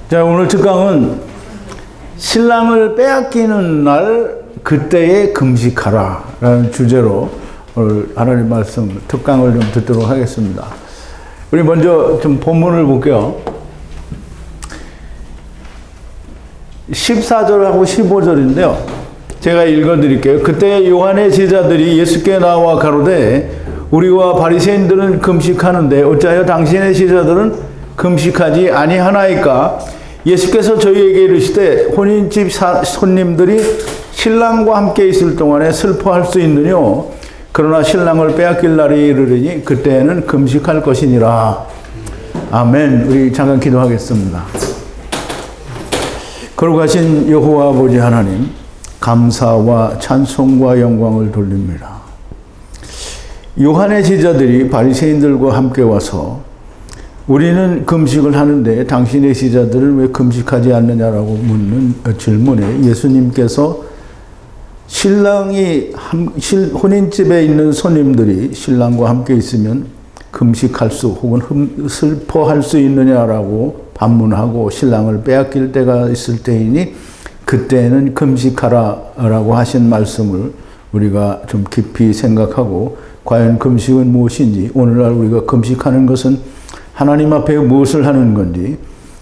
자, 오늘 특강은 신랑을 빼앗기는 날 그때에 금식하라 라는 주제로 오늘 하나님 말씀 특강을 좀 듣도록 하겠습니다. 우리 먼저 좀 본문을 볼게요. 14절하고 15절인데요. 제가 읽어드릴게요. 그때 요한의 제자들이 예수께 나와 가로되 우리와 바리새인들은 금식하는데 어찌하여 당신의 제자들은 금식하지 아니하나이까? 예수께서 저희에게 이르시되 혼인집 손님들이 신랑과 함께 있을 동안에 슬퍼할 수 있느뇨? 그러나 신랑을 빼앗길 날이 이르리니 그때에는 금식할 것이니라. 아멘. 우리 잠깐 기도하겠습니다. 거룩하신 여호와 아버지 하나님, 감사와 찬송과 영광을 돌립니다. 요한의 제자들이 바리새인들과 함께 와서 우리는 금식을 하는데 당신의 제자들은 왜 금식하지 않느냐라고 묻는 질문에 예수님께서 신랑이 혼인집에 있는 손님들이 신랑과 함께 있으면 금식할 수 혹은 슬퍼할 수 있느냐라고 반문하고 신랑을 빼앗길 때가 있을 때이니 그때는 금식하라라고 하신 말씀을 우리가 좀 깊이 생각하고 과연 금식은 무엇인지, 오늘날 우리가 금식하는 것은 하나님 앞에 무엇을 하는 건지,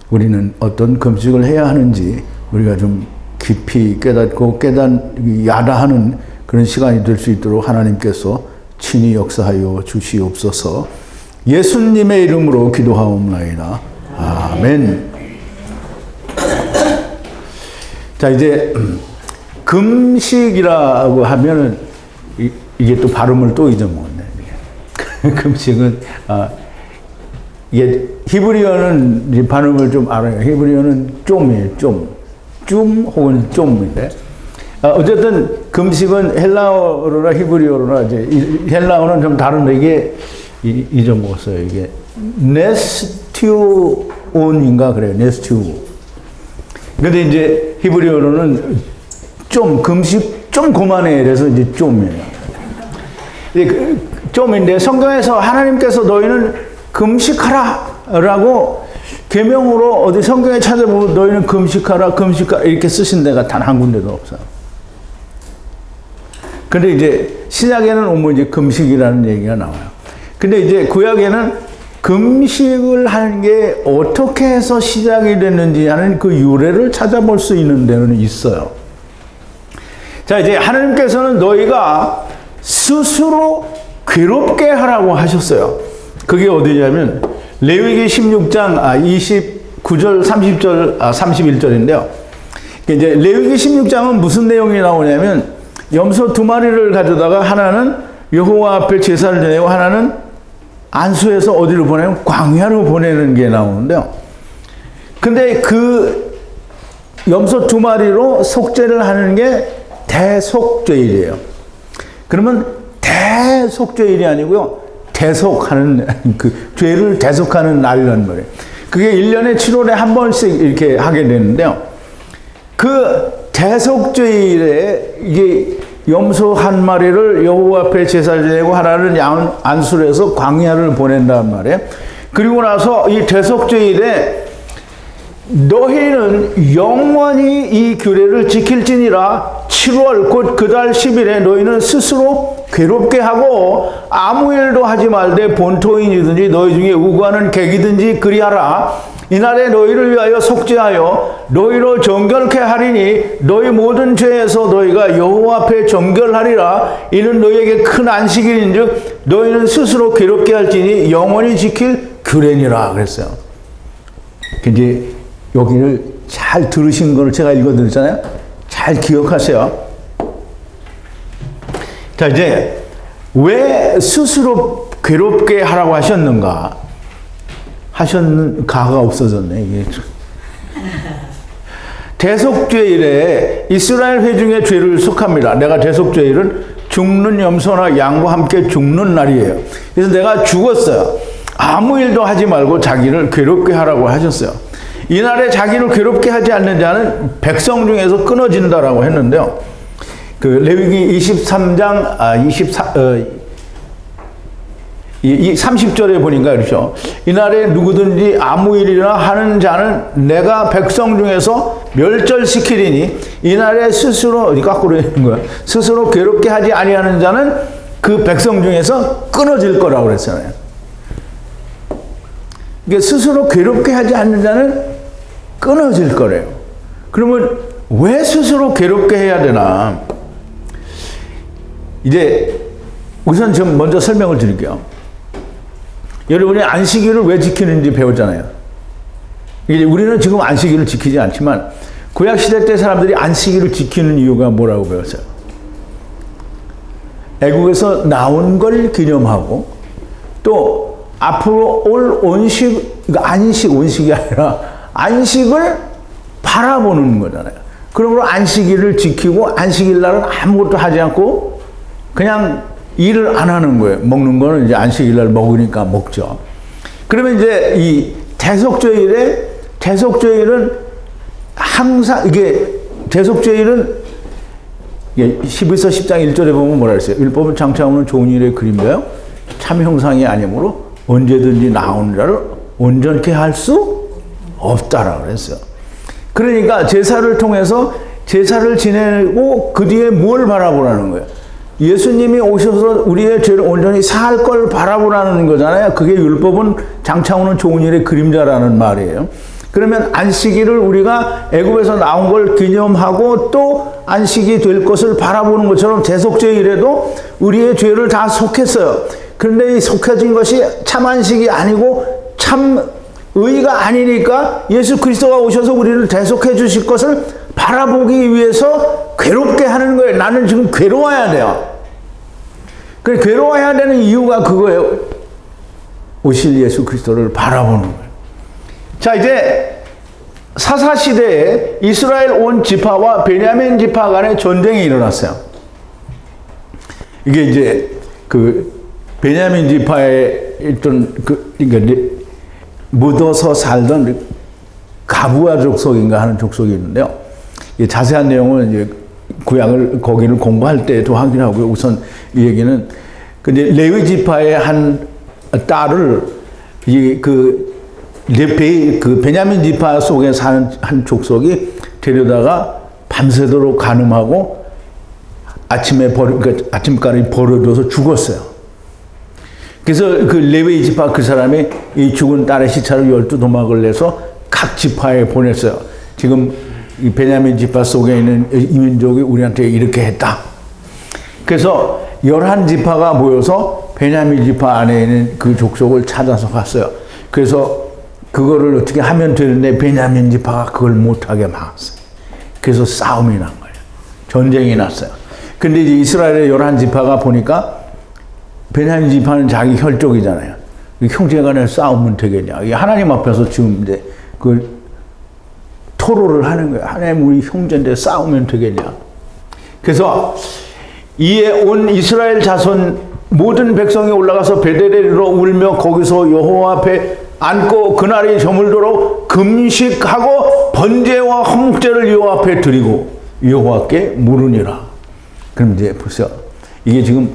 우리는 어떤 금식을 해야 하는지 우리가 좀 깊이 깨닫고 야다하는 그런 시간이 될 수 있도록 하나님께서 친히 역사하여 주시옵소서. 예수님의 이름으로 기도하옵나이다. 아멘. 자, 이제 금식이라고 하면은 이게 또 발음을 또 잊어먹었네. 금식은 이게 히브리어는 발음을 좀 알아요. 히브리어는 좀이에요. 좀 혹은 좀인데 어쨌든 금식은 헬라어로나 히브리어로나 이제 헬라어는 좀 다른데 이게 잊어먹었어요. 이게 네스티온인가 그래요. 네스티오. 근데 이제 히브리어로는 좀 금식 좀 그만해. 그래서 이제 좀이에요. 좀인데 성경에서 하나님께서 너희는 금식하라 라고 계명으로 어디 성경에 찾아보면 너희는 금식하라 이렇게 쓰신 데가 단 한 군데도 없어요. 근데 이제 신약에는 오면 이제 금식이라는 얘기가 나와요. 근데 이제 구약에는 금식을 하는 게 어떻게 해서 시작이 됐는지 하는 그 유래를 찾아볼 수 있는 데는 있어요. 자, 이제 하나님께서는 너희가 스스로 괴롭게 하라고 하셨어요. 그게 어디냐면 레위기 16장 29절 30절 31절인데요. 이제 레위기 16장은 무슨 내용이 나오냐면 염소 2마리를 가져다가 하나는 여호와 앞에 제사를 지내고 하나는 안수해서 어디로 보내면 광야로 보내는 게 나오는데요. 근데 그 염소 2마리로 속죄를 하는 게 대속죄일이에요. 그러면 대속죄일이 아니고요. 대속하는, 그 죄를 대속하는 날이라는 말이에요. 그게 1년에 7월에 한 번씩 이렇게 하게 되는데요. 그 대속죄일에 이게 염소 1마리를 여호와 앞에 제사를 지내고 하나는 안수를 해서 광야를 보낸단 말이에요. 그리고 나서 이 대속죄일에 너희는 영원히 이 규례를 지킬지니라. 7월 곧 그 달 10일에 너희는 스스로 괴롭게 하고 아무 일도 하지 말되 본토인이든지 너희 중에 우고하는 객이든지 그리하라. 이날에 너희를 위하여 속죄하여 너희로 정결케 하리니 너희 모든 죄에서 너희가 여호와 앞에 정결하리라. 이는 너희에게 큰 안식일인즉 너희는 스스로 괴롭게 할지니 영원히 지킬 규례니라 그랬어요. 이제 여기를 잘 들으신 걸 제가 읽어드렸잖아요. 잘 기억하세요. 자, 이제 왜 스스로 괴롭게 하라고 하셨는가? 가가 없어졌네, 이게. 대속죄일에 이스라엘 회중의 죄를 속합니다. 내가 대속죄일은 죽는 염소나 양과 함께 죽는 날이에요. 그래서 내가 죽었어요. 아무 일도 하지 말고 자기를 괴롭게 하라고 하셨어요. 이날에 자기를 괴롭게 하지 않는 자는 백성 중에서 끊어진다라고 했는데요. 그 레위기 23장 이 30절에 보니까 그렇죠. 이날에 누구든지 아무 일이나 하는 자는 내가 백성 중에서 멸절시키리니 이날에 스스로 거꾸로 있는 거야. 스스로 괴롭게 하지 아니하는 자는 그 백성 중에서 끊어질 거라고 그랬잖아요. 이게 스스로 괴롭게 하지 않는 자는 끊어질 거래요. 그러면 왜 스스로 괴롭게 해야 되나? 이제 우선 좀 먼저 설명을 드릴게요. 여러분이 안식일을 왜 지키는지 배웠잖아요. 이제 우리는 지금 안식일을 지키지 않지만 구약시대 때 사람들이 안식일을 지키는 이유가 뭐라고 배웠어요? 애국에서 나온 걸 기념하고 또 앞으로 올 온식, 온식이 아니라 안식을 바라보는 거잖아요. 그러므로 안식일을 지키고 안식일 날은 아무것도 하지 않고 그냥 일을 안 하는 거예요. 먹는 거는 이제 안식일 날 먹으니까 먹죠. 그러면 이제 이 대속죄일은 항상 대속죄일은 11서 10장 1절에 보면 뭐라 그랬어요? 율법은 장차 오는 좋은 일의 그림자요. 참 형상이 아니므로 언제든지 나오는 자를 온전케 할 수 없다라고 그랬어요. 그러니까 제사를 통해서 제사를 지내고 그 뒤에 뭘 바라보라는 거예요? 예수님이 오셔서 우리의 죄를 온전히 사할 걸 바라보라는 거잖아요. 그게 율법은 장차 오는 좋은 일의 그림자라는 말이에요. 그러면 안식일을 우리가 애굽에서 나온 걸 기념하고 또 안식이 될 것을 바라보는 것처럼 대속죄일에도 우리의 죄를 다 속했어요. 그런데 이 속해진 것이 참 안식이 아니고 참 의가 아니니까 예수 그리스도가 오셔서 우리를 대속해 주실 것을 바라보기 위해서 괴롭게 하는 거예요. 나는 지금 괴로워야 돼요. 그래, 괴로워야 되는 이유가 그거예요. 오실 예수 그리스도를 바라보는 거예요. 자, 이제 사사시대에 이스라엘 온 지파와 베냐민 지파 간의 전쟁이 일어났어요. 이게 이제 그 베냐민 지파에 있던 그러니까 묻어서 살던 가부아 족속인가 하는 족속이 있는데요. 자세한 내용은 이제 구약을 거기를 공부할 때도 확인하고요. 우선 이 얘기는 근데 레위 지파의 한 딸을 그 베냐민 지파 속에 사는 한 족속이 데려다가 밤새도록 간음하고 아침까지 버려둬서 죽었어요. 그래서 그 레위 지파 그 사람이 이 죽은 딸의 시체를 12도막을 내서 각 지파에 보냈어요. 지금 이 베냐민 지파 속에 있는 이 민족이 우리한테 이렇게 했다. 그래서 11지파가 모여서 베냐민 지파 안에 있는 그 족속을 찾아서 갔어요. 그래서 그거를 어떻게 하면 되는데 베냐민 지파가 그걸 못하게 막았어요. 그래서 싸움이 난 거예요. 전쟁이 났어요. 근데 이제 이스라엘의 11지파가 보니까 베냐민 지파는 자기 혈족이잖아요. 형제간에 싸우면 되겠냐. 하나님 앞에서 지금 이제 그 토로를 하는 거예요. 하나님 우리 형제인데 싸우면 되겠냐. 그래서 이에 온 이스라엘 자손 모든 백성이 올라가서 베델에로 울며 거기서 여호와 앞에 앉고 그날이 저물도록 금식하고 번제와 헌목제를 여호와 앞에 드리고 여호와께 물으니라. 그럼 이제 보세요. 이게 지금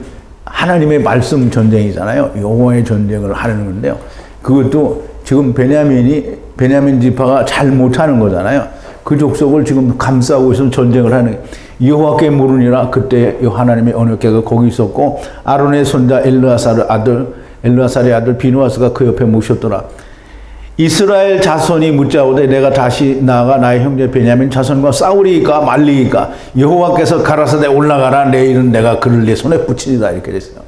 하나님의 말씀 전쟁이잖아요. 여호와의 전쟁을 하는 건데요. 그것도 지금 베냐민 지파가 잘 못하는 거잖아요. 그 족속을 지금 감싸고 있어서 전쟁을 하는 거예요. 여호와께 물으니라. 그때 하나님의 언약궤가 거기 있었고 아론의 손자 엘르아살의 아들 비누아스가 그 옆에 모셨더라. 이스라엘 자손이 묻자오되 내가 다시 나아가 나의 형제 베냐민 자손과 싸우리이까 말리이까 여호와께서 가라사대 올라가라. 내일은 내가 그를 내 손에 붙이리라. 이렇게 됐어요.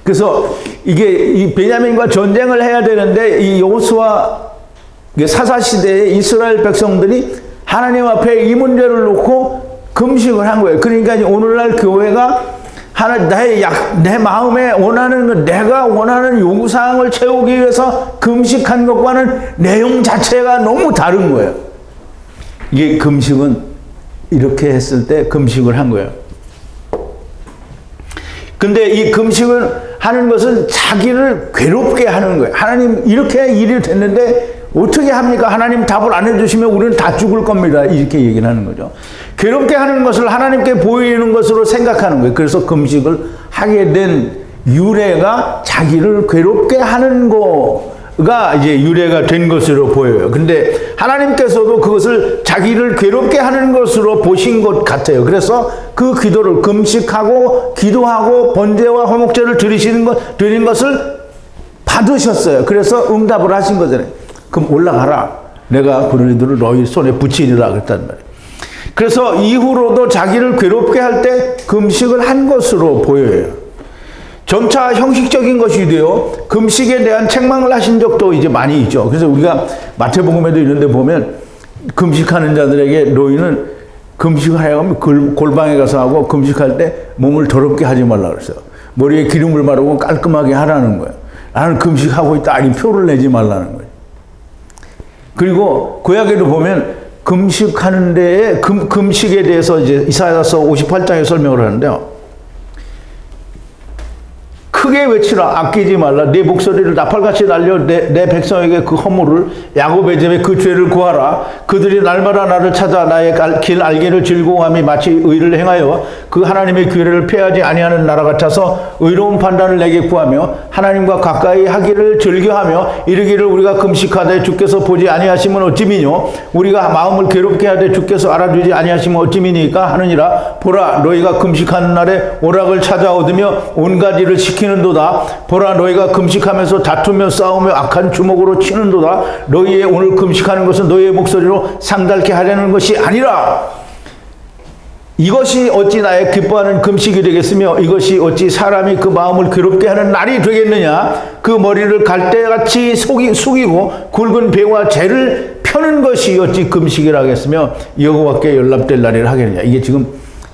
그래서 이게 이 베냐민과 전쟁을 해야 되는데 이 여호수아 사사시대에 이스라엘 백성들이 하나님 앞에 이 문제를 놓고 금식을 한 거예요. 그러니까 오늘날 교회가 내 마음에 원하는 내가 원하는 요구사항을 채우기 위해서 금식한 것과는 내용 자체가 너무 다른 거예요. 이게 금식은 이렇게 했을 때 금식을 한 거예요. 근데 이 금식을 하는 것은 자기를 괴롭게 하는 거예요. 하나님 이렇게 일이 됐는데 어떻게 합니까? 하나님 답을 안 해주시면 우리는 다 죽을 겁니다. 이렇게 얘기를 하는 거죠. 괴롭게 하는 것을 하나님께 보이는 것으로 생각하는 거예요. 그래서 금식을 하게 된 유래가 자기를 괴롭게 하는 거가 이제 유래가 된 것으로 보여요. 근데 하나님께서도 그것을 자기를 괴롭게 하는 것으로 보신 것 같아요. 그래서 그 기도를 금식하고 기도하고 번제와 화목제를 드린 것을 받으셨어요. 그래서 응답을 하신 거잖아요. 그럼 올라가라. 내가 그런 이들을 너희 손에 붙이리라 그랬단 말이에요. 그래서 이후로도 자기를 괴롭게 할 때 금식을 한 것으로 보여요. 점차 형식적인 것이 되어 금식에 대한 책망을 하신 적도 이제 많이 있죠. 그래서 우리가 마태복음에도 이런 데 보면 금식하는 자들에게 너희는 금식을 하려면 골방에 가서 하고 금식할 때 몸을 더럽게 하지 말라 그랬어요. 머리에 기름을 바르고 깔끔하게 하라는 거예요. 나는 금식하고 있다. 아니 표를 내지 말라는 거예요. 그리고 구약에도 보면 금식하는 데에 금식에 대해서 이제 이사야서 58장에 설명을 하는데요. 크게 외치라. 아끼지 말라. 내 목소리를 나팔같이 날려 내 백성에게 그 허물을 야곱의 집에 그 죄를 구하라. 그들이 날마다 나를 찾아 나의 길 알기를 즐거워함이 마치 의를 행하여 그 하나님의 규례를 폐하지 아니하는 나라 같아서 의로운 판단을 내게 구하며 하나님과 가까이 하기를 즐겨하며 이르기를 우리가 금식하되 주께서 보지 아니하시면 어찌미뇨 우리가 마음을 괴롭게 하되 주께서 알아주지 아니하시면 어찌미니까 하느니라. 보라 너희가 금식하는 날에 오락을 찾아 얻으며 온갖 일을 시키는 도다. 보라 너희가 금식하면서 다투며 싸우며 악한 주먹으로 치는도다. 너희의 오늘 금식하는 것은 너희의 목소리로 상달케 하려는 것이 아니라 이것이 어찌 나의 기뻐하는 금식이 되겠으며 이것이 어찌 사람이 그 마음을 괴롭게 하는 날이 되겠느냐. 그 머리를 갈대같이 숙이고 굵은 배와 재를 펴는 것이 어찌 금식이라 하겠으며 여호와께 연락될 날이라 하겠느냐. 이게 지금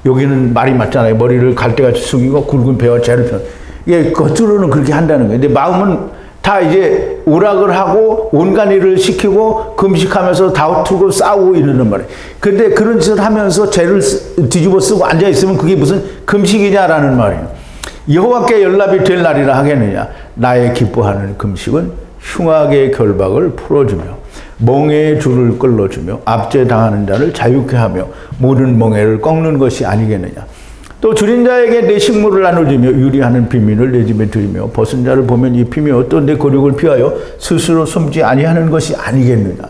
여기는 말이 맞잖아요. 머리를 갈대같이 숙이고 굵은 배와 재를 펴는. 이게 겉으로는 그렇게 한다는 거예요. 근데 마음은 다 이제 오락을 하고 온갖 일을 시키고 금식하면서 다투고 싸우고 이러는 말이에요. 근데 그런 짓을 하면서 죄를 뒤집어 쓰고 앉아 있으면 그게 무슨 금식이냐라는 말이에요. 여호와께 연락이 될 날이라 하겠느냐. 나의 기뻐하는 금식은 흉악의 결박을 풀어주며 멍에의 줄을 끌어주며 압제 당하는 자를 자유케 하며 모든 멍에를 꺾는 것이 아니겠느냐. 또 줄인 자에게 내 식물을 나눠주며 유리하는 비밀을 내 집에 드리며 벗은 자를 보면 입히며 어떤 내 고륙을 피하여 스스로 숨지 아니하는 것이 아니겠느냐.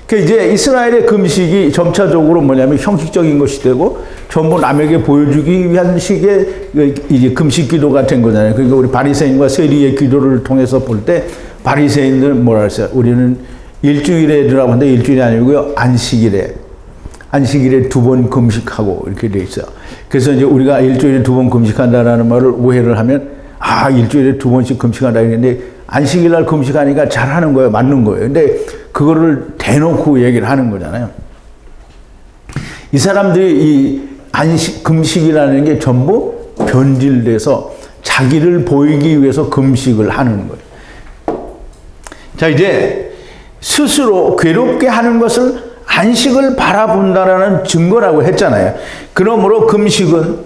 그 이제 이스라엘의 금식이 점차적으로 뭐냐면 형식적인 것이 되고 전부 남에게 보여주기 위한 식의 이제 금식 기도가 된 거잖아요. 그러니까 우리 바리새인과 세리의 기도를 통해서 볼 때 바리새인들은 뭐라 했어요? 우리는 일주일에 들어가고 하는데 일주일이 아니고요. 안식일에 2번 금식하고 이렇게 돼 있어요. 그래서 이제 우리가 일주일에 2번 금식한다라는 말을 오해를 하면 일주일에 2번씩 금식한다 했는데 안식일 날 금식하니까 잘하는 거예요. 맞는 거예요. 근데 그거를 대놓고 얘기를 하는 거잖아요. 이 사람들이 이 금식이라는 게 전부 변질돼서 자기를 보이기 위해서 금식을 하는 거예요. 자, 이제 스스로 괴롭게 하는 것을 안식을 바라본다라는 증거라고 했잖아요. 그러므로 금식은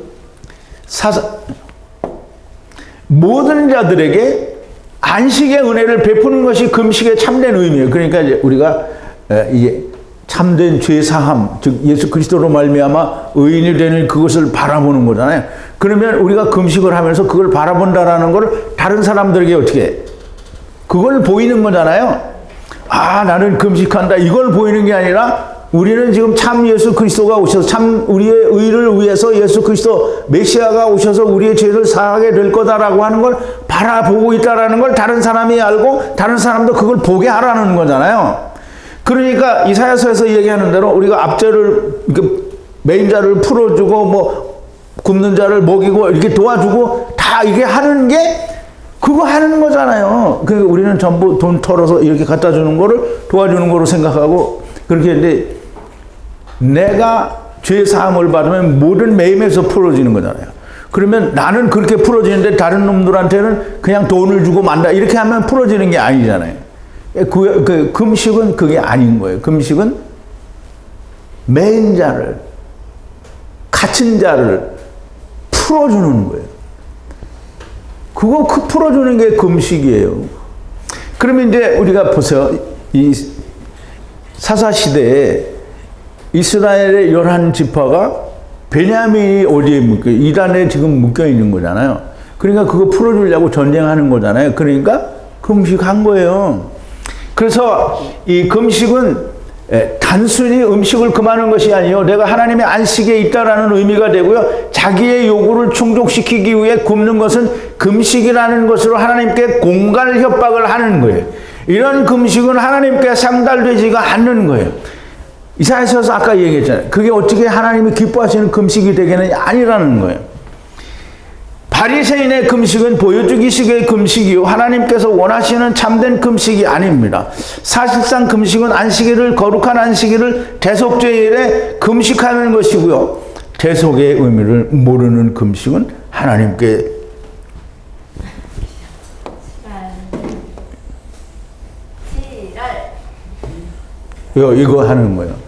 모든 자들에게 안식의 은혜를 베푸는 것이 금식의 참된 의미예요. 그러니까 이제 우리가 이제 참된 죄 사함, 즉 예수 그리스도로 말미암아 의인이 되는 그것을 바라보는 거잖아요. 그러면 우리가 금식을 하면서 그걸 바라본다라는 걸 다른 사람들에게 어떻게 해? 그걸 보이는 거잖아요. 나는 금식한다. 이걸 보이는 게 아니라 우리는 지금 참 예수 그리스도가 오셔서 참 우리의 의를 위해서 예수 그리스도 메시아가 오셔서 우리의 죄를 사하게 될 거다라고 하는 걸 바라보고 있다라는 걸 다른 사람이 알고 다른 사람도 그걸 보게 하라는 거잖아요. 그러니까 이사야서에서 얘기하는 대로 우리가 압제를 메인 자를 풀어주고 뭐 굶는 자를 먹이고 이렇게 도와주고 다 이게 하는 게 그거 하는 거잖아요. 그러니까 우리는 전부 돈 털어서 이렇게 갖다 주는 거를 도와주는 거로 생각하고 그렇게 했는데 내가 죄 사함을 받으면 모든 매임에서 풀어지는 거잖아요. 그러면 나는 그렇게 풀어지는데 다른 놈들한테는 그냥 돈을 주고 만다 이렇게 하면 풀어지는 게 아니잖아요. 그 금식은 그게 아닌 거예요. 금식은 매인 자를 갇힌 자를 풀어주는 거예요. 그거 풀어주는 게 금식이에요. 그러면 이제 우리가 보세요. 이 사사시대에 이스라엘의 11지파가 베냐민이 어디에 이단에 지금 묶여 있는 거잖아요. 그러니까 그거 풀어주려고 전쟁하는 거잖아요. 그러니까 금식한 거예요. 그래서 이 금식은 단순히 음식을 금하는 것이 아니요, 내가 하나님의 안식에 있다라는 의미가 되고요, 자기의 요구를 충족시키기 위해 굶는 것은 금식이라는 것으로 하나님께 공갈 협박을 하는 거예요. 이런 금식은 하나님께 상달되지가 않는 거예요. 이사야서에서 아까 얘기했잖아요. 그게 어떻게 하나님이 기뻐하시는 금식이 되겠느냐? 아니라는 거예요. 바리새인의 금식은 보여주기식의 금식이요, 하나님께서 원하시는 참된 금식이 아닙니다. 사실상 금식은 안식일을, 거룩한 안식일을 대속죄일에 금식하는 것이고요, 대속의 의미를 모르는 금식은 하나님께 이거 하는 거예요.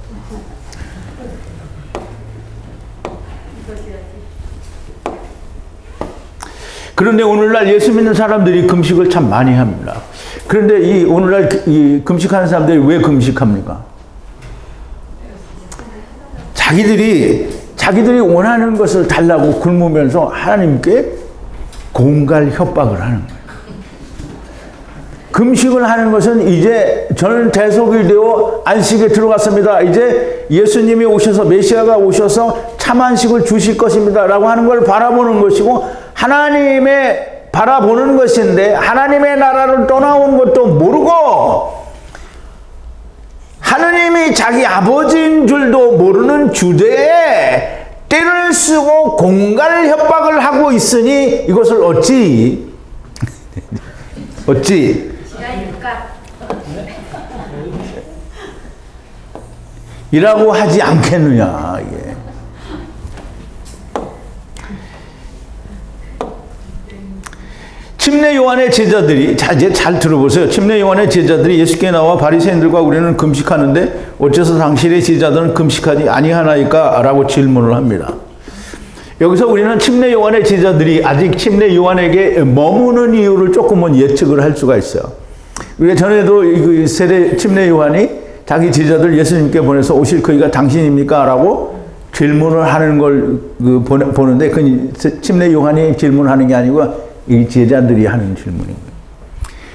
그런데 오늘날 예수 믿는 사람들이 금식을 참 많이 합니다. 그런데 이 오늘날 이 금식하는 사람들이 왜 금식합니까? 자기들이 원하는 것을 달라고 굶으면서 하나님께 공갈 협박을 하는 거예요. 금식을 하는 것은 이제 저는 대속이 되어 안식에 들어갔습니다, 이제 예수님이 오셔서, 메시아가 오셔서 참안식을 주실 것입니다 라고 하는 걸 바라보는 것이고, 하나님의 바라보는 것인데, 하나님의 나라를 떠나온 것도 모르고 하나님이 자기 아버지인 줄도 모르는 주제에 때를 쓰고 공갈 협박을 하고 있으니 이것을 어찌 이라고 하지 않겠느냐. 이게. 침례 요한의 제자들이, 이제 잘 들어보세요. 침례 요한의 제자들이 예수께 나와 바리새인들과 우리는 금식하는데 어째서 당신의 제자들은 금식하지 아니하나이까? 라고 질문을 합니다. 여기서 우리는 침례 요한의 제자들이 아직 침례 요한에게 머무는 이유를 조금은 예측을 할 수가 있어요. 우리가 전에도 그 세례 침례 요한이 자기 제자들 예수님께 보내서 오실 그이가 당신입니까? 라고 질문을 하는 걸 보는데, 그 침례 요한이 질문하는 게 아니고 이 제자들이 하는 질문인 거예요.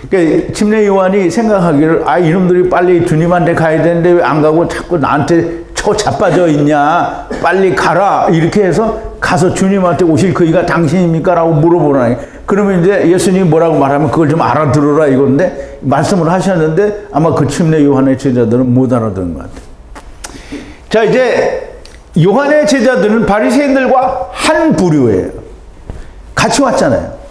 그러니까 침례 요한이 생각하기를, 이놈들이 빨리 주님한테 가야 되는데 왜 안 가고 자꾸 나한테 자빠져 있냐, 빨리 가라, 이렇게 해서 가서 주님한테 오실 그이가 당신입니까? 라고 물어보라니. 그러면 이제 예수님이 뭐라고 말하면 그걸 좀 알아들어라 이건데, 말씀을 하셨는데 아마 그 침례 요한의 제자들은 못 알아듣는 것 같아요. 자, 이제 요한의 제자들은 바리새인들과 한 부류예요. 같이 왔잖아요.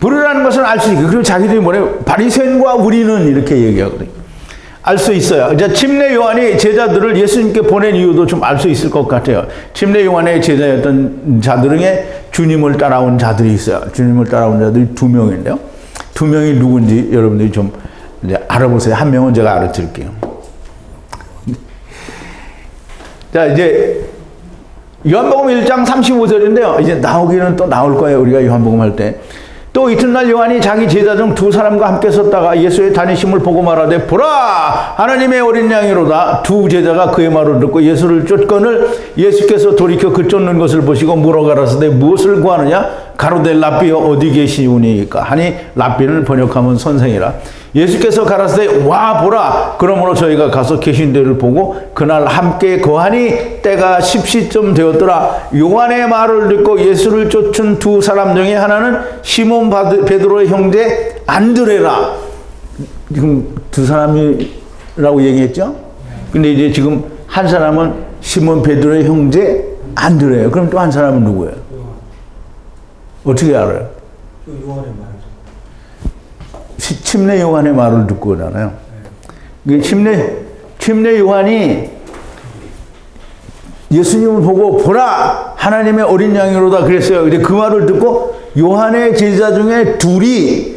부류라는 것은 알 수 있고, 그리고 자기들이 뭐래요? 바리새인과 우리는 이렇게 얘기하거든요. 알 수 있어요. 이제 침례 요한이 제자들을 예수님께 보낸 이유도 좀 알 수 있을 것 같아요. 침례 요한의 제자였던 자들 중에 주님을 따라온 자들이 있어요. 주님을 따라온 자들이 2명인데요. 2명이 누군지 여러분들이 좀 이제 알아보세요. 한 명은 제가 알아드릴게요. 자, 이제 요한복음 1장 35절인데요. 이제 나오기는 또 나올 거예요. 우리가 요한복음 할 때. 또 이튿날 요한이 자기 제자 중 2사람과 함께 섰다가 예수의 다니심을 보고 말하되, 보라, 하나님의 어린 양이로다. 2 제자가 그의 말을 듣고 예수를 쫓거늘 예수께서 돌이켜 그 쫓는 것을 보시고 물어 가라사대, 무엇을 구하느냐? 가로되 랍비여 어디 계시오니까 하니, 랍비를 번역하면 선생이라. 예수께서 가라사대, 와 보라. 그러므로 저희가 가서 계신 데를 보고 그날 함께 거하니 때가 10시쯤 되었더라. 요한의 말을 듣고 예수를 쫓은 2사람 중에 하나는 시몬 베드로의 형제 안드레라. 지금 2사람이라고 얘기했죠? 근데 이제 지금 한 사람은 시몬 베드로의 형제 안드레예요. 그럼 또 한 사람은 누구예요? 어떻게 알아요? 요한의 말. 침례 요한의 말을 듣고 오잖아요. 침례 요한이 예수님을 보고 보라, 하나님의 어린 양이로다 그랬어요. 근데 그 말을 듣고 요한의 제자 중에 2이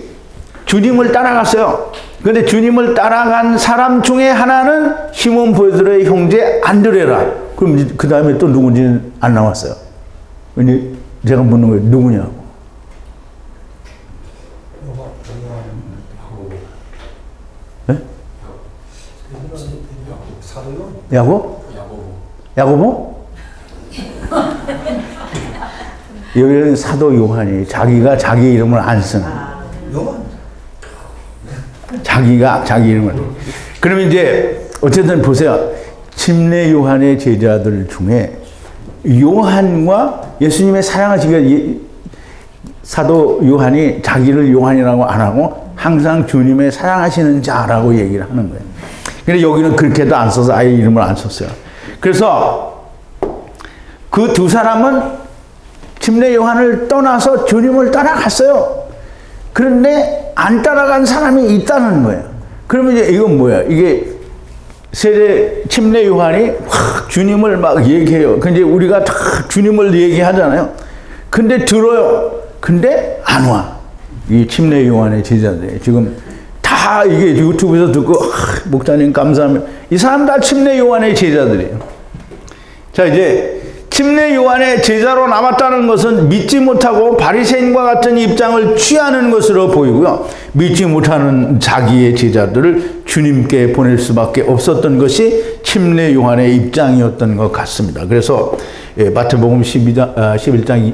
주님을 따라갔어요. 그런데 주님을 따라간 사람 중에 하나는 시몬 베드로의 형제 안드레라. 그럼 그 다음에 또 누군지는 안 나왔어요. 제가 묻는 거예요. 누구냐고. 네? 야고? 야고보? 여기는 사도 요한이 자기가 자기 이름을 안 쓴. 자기가 자기 이름을. 그러면 이제 어쨌든 보세요. 침례 요한의 제자들 중에 요한과 예수님의 사랑하시는 사도 요한이 자기를 요한이라고 안 하고 항상 주님의 사랑하시는 자라고 얘기를 하는 거예요. 근데 여기는 그렇게도 안 써서 아예 이름을 안 썼어요. 그래서 그 두 사람은 침례 요한을 떠나서 주님을 따라갔어요. 그런데 안 따라간 사람이 있다는 거예요. 그러면 이제 이건 뭐야? 이게 세례 침례 요한이 확 주님을 막 얘기해요. 근데 우리가 다 주님을 얘기하잖아요. 근데 들어요. 근데 안 와. 이 침례 요한의 제자들이 지금 다 이게 유튜브에서 듣고 목사님 감사합니다. 이 사람 다 침례 요한의 제자들이에요. 자, 이제 침례 요한의 제자로 남았다는 것은 믿지 못하고 바리새인과 같은 입장을 취하는 것으로 보이고요. 믿지 못하는 자기의 제자들을 주님께 보낼 수밖에 없었던 것이 침례 요한의 입장이었던 것 같습니다. 그래서 마태복음 11장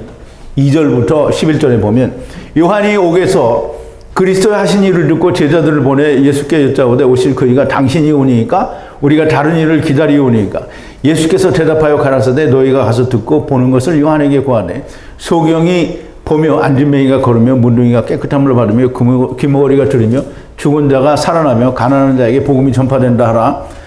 2절부터 11절에 보면 요한이 옥에서 그리스도의 하신 일을 듣고 제자들을 보내 예수께 여짜오되 오실 그이가 당신이 오니까 우리가 다른 일을 기다리오니까 예수께서 대답하여 가라사대 너희가 가서 듣고 보는 것을 요한에게 구하되 소경이 보며 안진뱅이가 걸으며 문둥이가 깨끗함을 받으며 귀머거리가 들으며 죽은 자가 살아나며 가난한 자에게 복음이 전파된다 하라.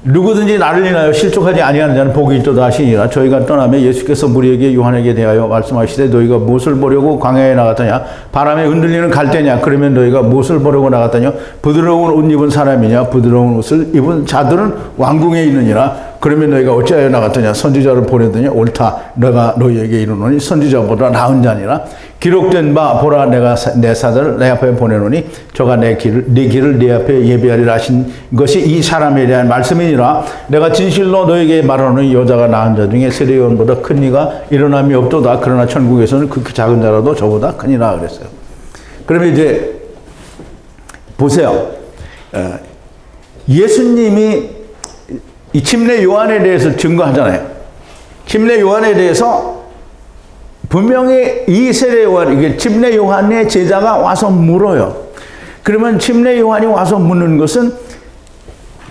누구든지 나를 인하여 실족하지 아니하는 자는 복이 있도다 하시니라. 저희가 떠나며 예수께서 무리에게 요한에게 대하여 말씀하시되 너희가 무엇을 보려고 광야에 나갔더냐? 바람에 흔들리는 갈대냐? 그러면 너희가 무엇을 보려고 나갔더냐? 부드러운 옷 입은 사람이냐? 부드러운 옷을 입은 자들은 왕궁에 있느니라. 그러면 너희가 어찌하여 나갔더냐? 선지자를 보내더냐? 옳다. 내가 너희에게 이르노니 선지자보다 나은 자니라. 기록된 바 보라 내가 내 사자를 내 앞에 보내노니 저가 네 길을 네 앞에 예비하리라 하신 것이 이 사람에 대한 말씀이니라. 내가 진실로 너에게 말하노니 여자가 낳은 자 중에 세례 요한보다 큰 이가 일어남이 없도다. 그러나 천국에서는 극히 작은 자라도 저보다 크니라 그랬어요. 그러면 이제 보세요. 예수님이 이 침례 요한에 대해서 증거하잖아요. 침례 요한에 대해서 분명히 이 세례 요한, 이게 침례 요한의 제자가 와서 물어요. 그러면 침례 요한이 와서 묻는 것은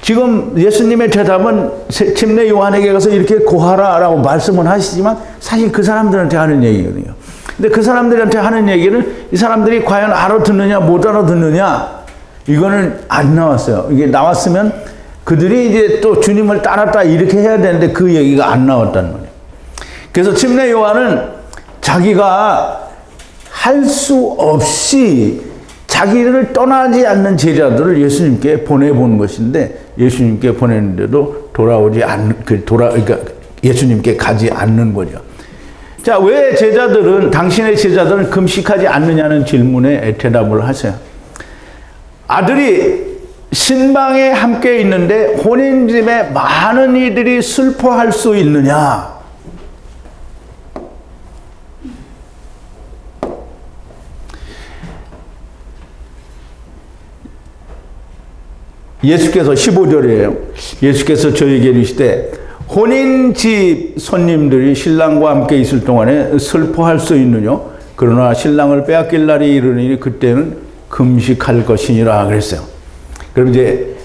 지금 예수님의 대답은 침례 요한에게 가서 이렇게 고하라라고 말씀은 하시지만 사실 그 사람들한테 하는 얘기거든요. 근데 그 사람들한테 하는 얘기를 이 사람들이 과연 알아듣느냐 못 알아듣느냐 이거는 안 나왔어요. 이게 나왔으면 그들이 이제 또 주님을 따랐다 이렇게 해야 되는데 그 얘기가 안 나왔다는 거예요. 그래서 침례 요한은 자기가 할 수 없이 자기를 떠나지 않는 제자들을 예수님께 보내본 것인데 예수님께 보냈는데도 돌아오지 않는, 그러니까 예수님께 가지 않는 거죠. 자, 왜 당신의 제자들은 금식하지 않느냐는 질문에 대답을 하세요. 아들이 신방에 함께 있는데 혼인집에 많은 이들이 슬퍼할 수 있느냐? 예수께서 15절이에요. 예수께서 저에게 이르시되 혼인집 손님들이 신랑과 함께 있을 동안에 슬퍼할 수 있느냐? 그러나 신랑을 빼앗길 날이 이르니 그때는 금식할 것이니라 그랬어요. 그럼 이제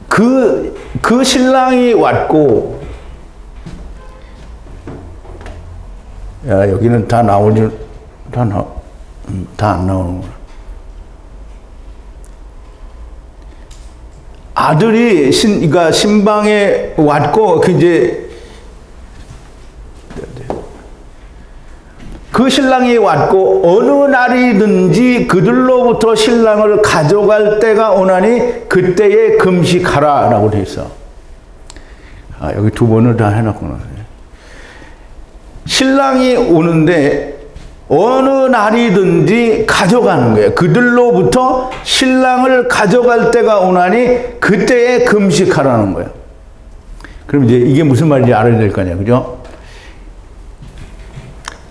그 신랑이 왔고, 야, 여기는 다 나오지, 다 안 나오는구나. 아들이 그러니까 신방에 왔고, 그 신랑이 왔고 어느 날이든지 그들로부터 신랑을 가져갈 때가 오나니 그때에 금식하라 라고 되어 있어. 여기 두 번을 다 해놨구나. 신랑이 오는데 어느 날이든지 가져가는 거예요. 그들로부터 신랑을 가져갈 때가 오나니 그때에 금식하라는 거예요. 그럼 이제 이게 무슨 말인지 알아야 될 거 아니야, 그죠?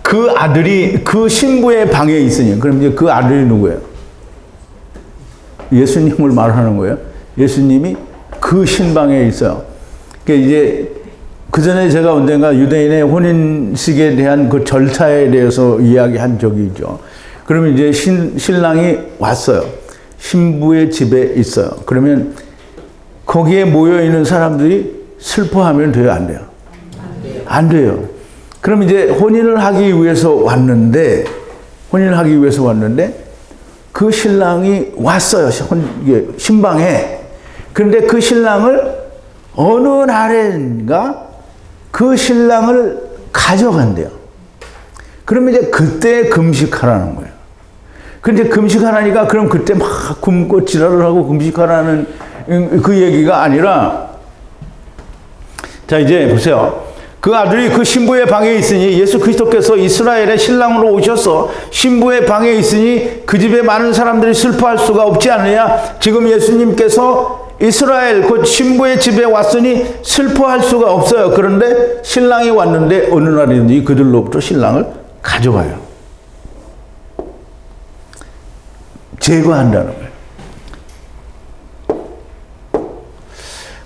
그 아들이 그 신부의 방에 있으니, 그럼 이제 그 아들이 누구예요? 예수님을 말하는 거예요. 예수님이 그 신방에 있어요. 그러니까 이제 그 전에 제가 언젠가 유대인의 혼인식에 대한 그 절차에 대해서 이야기한 적이 있죠. 그러면 이제 신랑이 왔어요. 신부의 집에 있어요. 그러면 거기에 모여 있는 사람들이 슬퍼하면 돼요, 안 돼요? 안 돼요. 그럼 이제 혼인을 하기 위해서 왔는데 그 신랑이 왔어요. 신방에. 그런데 그 신랑을 어느 날인가 그 신랑을 가져간대요. 그러면 이제 그때 금식하라는 거예요. 근데 금식하라니까 그럼 그때 막 굶고 지랄을 하고 금식하라는 그 얘기가 아니라, 자, 이제 보세요. 그 아들이 그 신부의 방에 있으니 예수 그리스도께서 이스라엘의 신랑으로 오셔서 신부의 방에 있으니 그 집에 많은 사람들이 슬퍼할 수가 없지 않느냐. 지금 예수님께서 이스라엘 곧 신부의 집에 왔으니 슬퍼할 수가 없어요. 그런데 신랑이 왔는데 어느 날이든지 그들로부터 신랑을 가져가요. 제거한다는 거예요.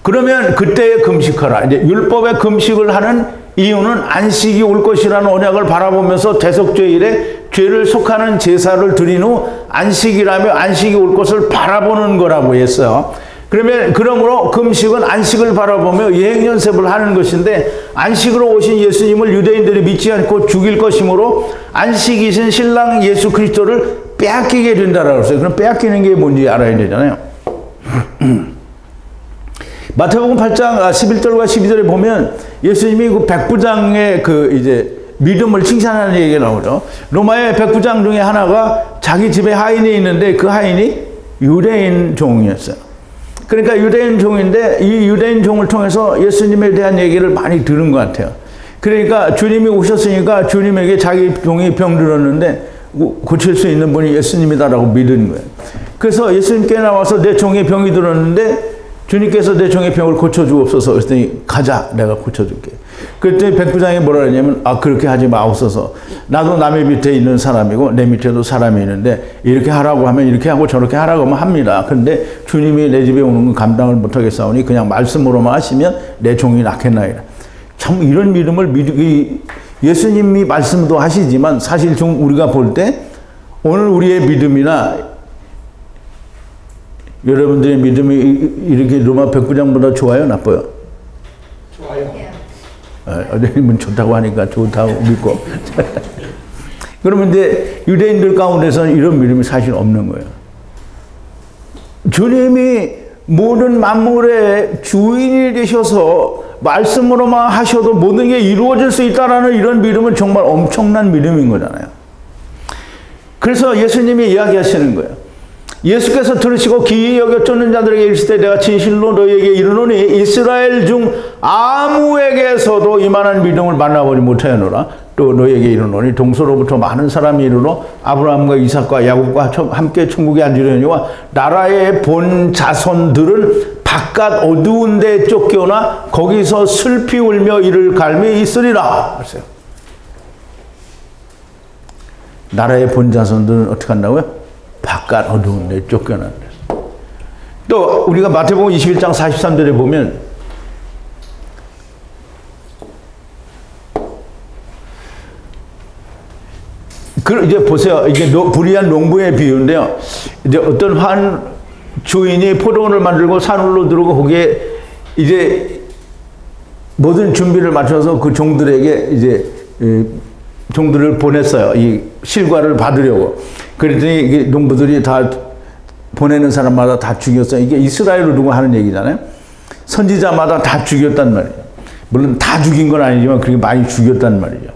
그러면 그때 금식하라. 이제 율법의 금식을 하는 이유는 안식이 올 것이라는 언약을 바라보면서 대속죄일에 죄를 속하는 제사를 드린 후 안식이라며 안식이 올 것을 바라보는 거라고 했어요. 그러므로 금식은 안식을 바라보며 예행연습을 하는 것인데, 안식으로 오신 예수님을 유대인들이 믿지 않고 죽일 것이므로 안식이신 신랑 예수 그리스도를 빼앗기게 된다라고 했어요. 그럼 빼앗기는 게 뭔지 알아야 되잖아요. 마태복음 8장 11절과 12절에 보면 예수님이 그 백부장의 그 이제 믿음을 칭찬하는 얘기가 나오죠. 로마의 백부장 중에 하나가 자기 집에 하인이 있는데 그 하인이 유대인 종이었어요. 그러니까 유대인 종인데 이 유대인 종을 통해서 예수님에 대한 얘기를 많이 들은 것 같아요. 그러니까 주님이 오셨으니까 주님에게 자기 종이 병들었는데 고칠 수 있는 분이 예수님이다라고 믿은 거예요. 그래서 예수님께 나와서 내 종의 병이 들었는데 주님께서 내 종의 병을 고쳐주옵소서. 그랬더니 가자, 내가 고쳐줄게. 그랬더니 백부장이 뭐라 그러냐면, 그렇게 하지 마옵소서. 나도 남의 밑에 있는 사람이고 내 밑에도 사람이 있는데 이렇게 하라고 하면 이렇게 하고 저렇게 하라고 하면 합니다. 그런데 주님이 내 집에 오는 건 감당을 못하겠사오니 그냥 말씀으로만 하시면 내 종이 낫겠나이다. 참 이런 믿음을 예수님이 말씀도 하시지만 사실 좀 우리가 볼 때 오늘 우리의 믿음이나 여러분들의 믿음이 이렇게 로마 백부장보다 좋아요, 나빠요? 좋아요. 어디는 좋다고 하니까 좋다고 믿고. 그러면 이제 유대인들 가운데서는 이런 믿음이 사실 없는 거예요. 주님이 모든 만물의 주인이 되셔서 말씀으로만 하셔도 모든 게 이루어질 수 있다라는 이런 믿음은 정말 엄청난 믿음인 거잖아요. 그래서 예수님이 이야기하시는 거예요. 예수께서 들으시고 기이 여겨 쫓는 자들에게 이르시되 내가 진실로 너희에게 이르노니 이스라엘 중 아무에게서도 이만한 믿음을 만나보지 못하였노라. 또 너희에게 이르노니 동서로부터 많은 사람이 이르러 아브라함과 이삭과 야곱과 함께 천국에 앉으려니와 나라의 본 자손들은 바깥 어두운 데 쫓겨나 거기서 슬피 울며 이를 갈미 있으리라. 하세요. 나라의 본 자손들은 어떻게 한다고요? 바깥 어두운 데 쫓겨난다. 또 우리가 마태복음 21장 43절에 보면 이제 보세요. 이게 불의한 농부의 비유인데요. 이제 어떤 한 주인이 포도원을 만들고 산으로 들어오고 거기에 이제 모든 준비를 맞춰서 그 종들에게 이제 종들을 보냈어요. 이 실과를 받으려고. 그랬더니 이게 농부들이 다 보내는 사람마다 다 죽였어요. 이게 이스라엘을 두고 하는 얘기잖아요. 선지자마다 다 죽였단 말이에요. 물론 다 죽인 건 아니지만 그렇게 많이 죽였단 말이죠.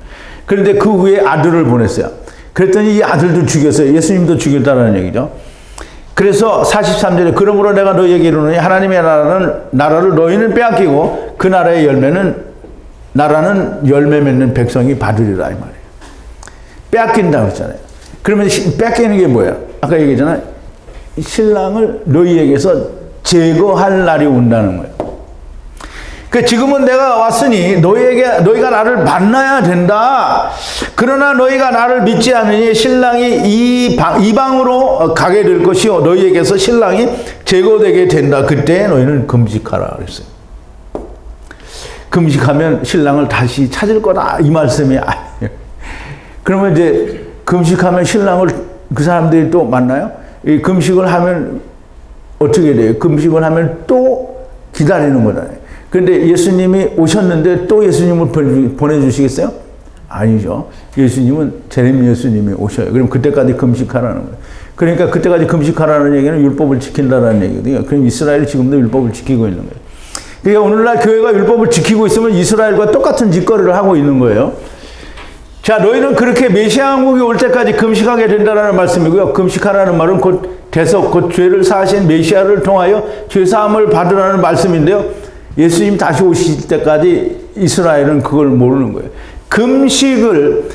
그런데 그 후에 아들을 보냈어요. 그랬더니 이 아들도 죽였어요. 예수님도 죽였다는 얘기죠. 그래서 43절에 그러므로 내가 너희에게 이르노니 하나님의 나라를 너희는 빼앗기고 그 나라의 나라는 열매 맺는 백성이 받으리라 이 말이에요. 빼앗긴다고 했잖아요. 그러면 뺏기는 게 뭐예요? 아까 얘기했잖아요. 신랑을 너희에게서 제거할 날이 온다는 거예요. 그 지금은 내가 왔으니 너희가 나를 만나야 된다. 그러나 너희가 나를 믿지 않으니 신랑이 이방으로 가게 될 것이요 너희에게서 신랑이 제거되게 된다. 그때 너희는 금식하라 그랬어요. 금식하면 신랑을 다시 찾을 거다 이 말씀이 아니에요. 그러면 이제 금식하면 신랑을 그 사람들이 또 만나요? 이 금식을 하면 어떻게 돼요? 금식을 하면 또 기다리는 거잖아요. 그런데 예수님이 오셨는데 또 예수님을 보내주시겠어요? 아니죠. 예수님은 재림 예수님이 오셔요. 그럼 그때까지 금식하라는 거예요. 그러니까 그때까지 금식하라는 얘기는 율법을 지킨다라는 얘기거든요. 그럼 이스라엘이 지금도 율법을 지키고 있는 거예요. 그러니까 오늘날 교회가 율법을 지키고 있으면 이스라엘과 똑같은 짓거리를 하고 있는 거예요. 자, 너희는 그렇게 메시아 왕국이 올 때까지 금식하게 된다라는 말씀이고요. 금식하라는 말은 곧 대속, 곧 죄를 사하신 메시아를 통하여 죄사함을 받으라는 말씀인데요. 예수님 다시 오실 때까지 이스라엘은 그걸 모르는 거예요. 금식을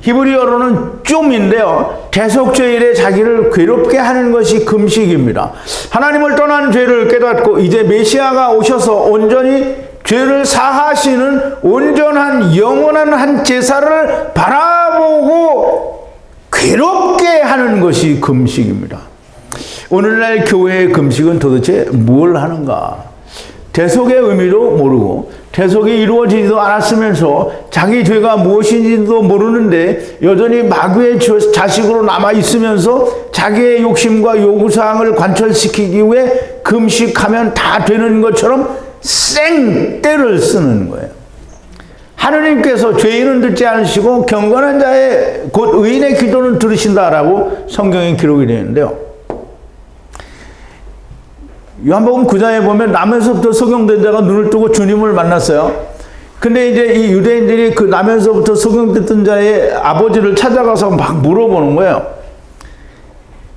히브리어로는 쫌인데요. 대속죄일에 자기를 괴롭게 하는 것이 금식입니다. 하나님을 떠난 죄를 깨닫고 이제 메시아가 오셔서 온전히 죄를 사하시는 온전한 영원한 한 제사를 바라보고 괴롭게 하는 것이 금식입니다. 오늘날 교회의 금식은 도대체 뭘 하는가? 대속의 의미도 모르고 대속이 이루어지지도 않았으면서 자기 죄가 무엇인지도 모르는데 여전히 마귀의 자식으로 남아있으면서 자기의 욕심과 요구사항을 관철시키기 위해 금식하면 다 되는 것처럼 생떼를 쓰는 거예요. 하느님께서 죄인은 듣지 않으시고 경건한 자의 곧 의인의 기도는 들으신다라고 성경에 기록이 되어 있는데요. 요한복음 9장에 보면 남에서부터 소경된 자가 눈을 뜨고 주님을 만났어요. 근데 이제 이 유대인들이 그 남에서부터 소경됐던 자의 아버지를 찾아가서 막 물어보는 거예요.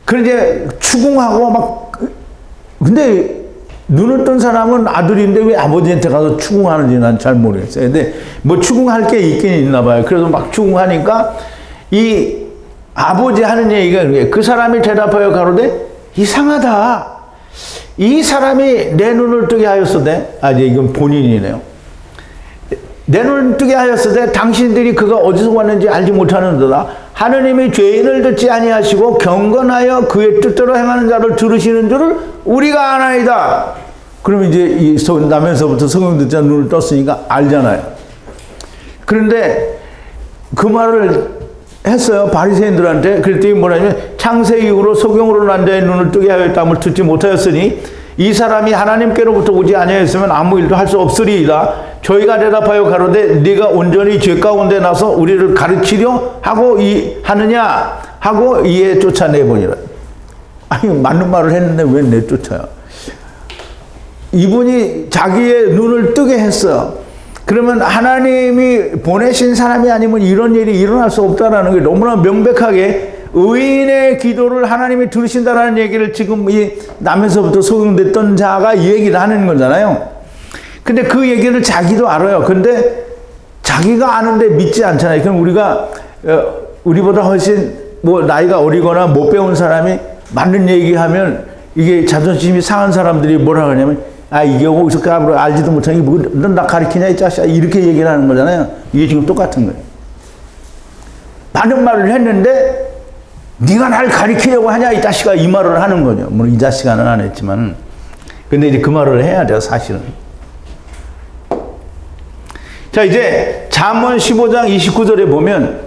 그런데 추궁하고 막, 근데 눈을 뜬 사람은 아들인데 왜 아버지한테 가서 추궁하는지 난 잘 모르겠어요. 근데 뭐 추궁할 게 있긴 있나 봐요. 그래서 막 추궁하니까 이 아버지 하는 얘기가 그 사람이 대답하여 가로되 이상하다. 이 사람이 내 눈을 뜨게 하였으되, 이제 이건 본인이네요. 내 눈을 뜨게 하였으되 당신들이 그가 어디서 왔는지 알지 못하는도다. 하느님이 죄인을 듣지 아니하시고 경건하여 그의 뜻대로 행하는 자를 들으시는 줄을 우리가 아나이다. 그러면 이제 이 남에서부터 소경됐자 눈을 떴으니까 알잖아요. 그런데 그 말을 했어요. 바리새인들한테. 그랬더니 뭐냐면 창세 이후로 소경으로 난 자의 눈을 뜨게 하였다함을 듣지 못하였으니 이 사람이 하나님께로부터 오지 아니하였으면 아무 일도 할 수 없으리이다. 저희가 대답하여 가로되 네가 온전히 죄 가운데 나서 우리를 가르치려 하고 하느냐 하고 이에 쫓아내보니라. 아니 맞는 말을 했는데 왜 내쫓아요? 이분이 자기의 눈을 뜨게 했어요. 그러면 하나님이 보내신 사람이 아니면 이런 일이 일어날 수 없다라는 게 너무나 명백하게 의인의 기도를 하나님이 들으신다라는 얘기를 지금 이 남에서부터 소경됐던 자가 이 얘기를 하는 거잖아요. 근데 그 얘기를 자기도 알아요. 근데 자기가 아는데 믿지 않잖아요. 그럼 우리보다 훨씬 뭐 나이가 어리거나 못 배운 사람이 맞는 얘기하면 이게 자존심이 상한 사람들이 뭐라 그러냐면 이게 어디서 까불어 알지도 못하니 넌 나 가르치냐 이 자식아 이렇게 얘기를 하는 거잖아요. 이게 지금 똑같은 거예요. 많은 말을 했는데 네가 날 가르치려고 하냐 이 자식아 이 말을 하는 거죠. 물론 이 자식아는 안 했지만 근데 이제 그 말을 해야 돼요 사실은. 자 이제 잠언 15장 29절에 보면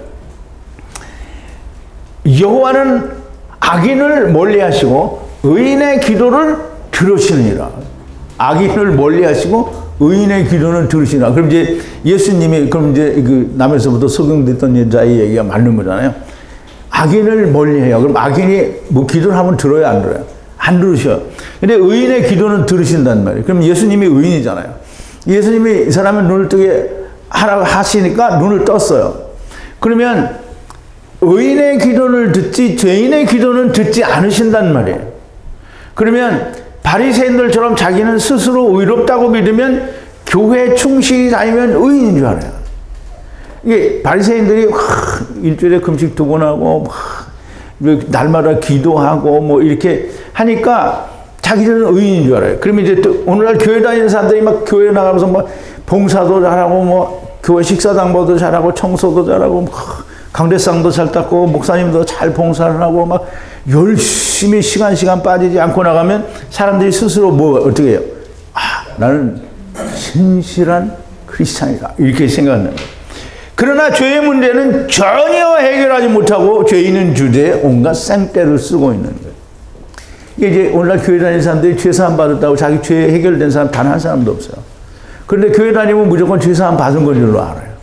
여호와는 악인을 멀리하시고 의인의 기도를 들으시느니라. 악인을 멀리하시고 의인의 기도는 들으시나. 그럼 이제 예수님이 그럼 이제 그 남에서부터 소경됐던 여자의 얘기가 맞는 거잖아요. 악인을 멀리해요. 그럼 악인이 뭐 기도를 하면 들어요, 안 들어요? 안 들으셔요. 근데 의인의 기도는 들으신단 말이에요. 그럼 예수님이 의인이잖아요. 예수님이 이 사람의 눈을 뜨게 하라고 하시니까 눈을 떴어요. 그러면 의인의 기도를 듣지 죄인의 기도는 듣지 않으신단 말이에요. 그러면 바리새인들처럼 자기는 스스로 의롭다고 믿으면 교회 충실히 다니면 의인인 줄 알아요. 이게 바리새인들이 일주일에 금식 2번 하고 날마다 기도하고 뭐 이렇게 하니까 자기들은 의인인 줄 알아요. 그러면 이제 또 오늘날 교회 다니는 사람들이 막 교회 나가면서 뭐 봉사도 잘하고 뭐 교회 식사당번도 잘하고 청소도 잘하고 뭐 강대상도 잘 닦고 목사님도 잘 봉사를 하고 막 열심히 시간 빠지지 않고 나가면 사람들이 스스로 뭐 어떻게 해요? 나는 신실한 크리스찬이다. 이렇게 생각하는 거예요. 그러나 죄의 문제는 전혀 해결하지 못하고 죄 있는 주제에 온갖 생떼를 쓰고 있는 거예요. 이게 이제 오늘날 교회 다니는 사람들이 죄사함 받았다고 자기 죄 해결된 사람 단 한 사람도 없어요. 그런데 교회 다니면 무조건 죄사함 받은 건 줄로 알아요.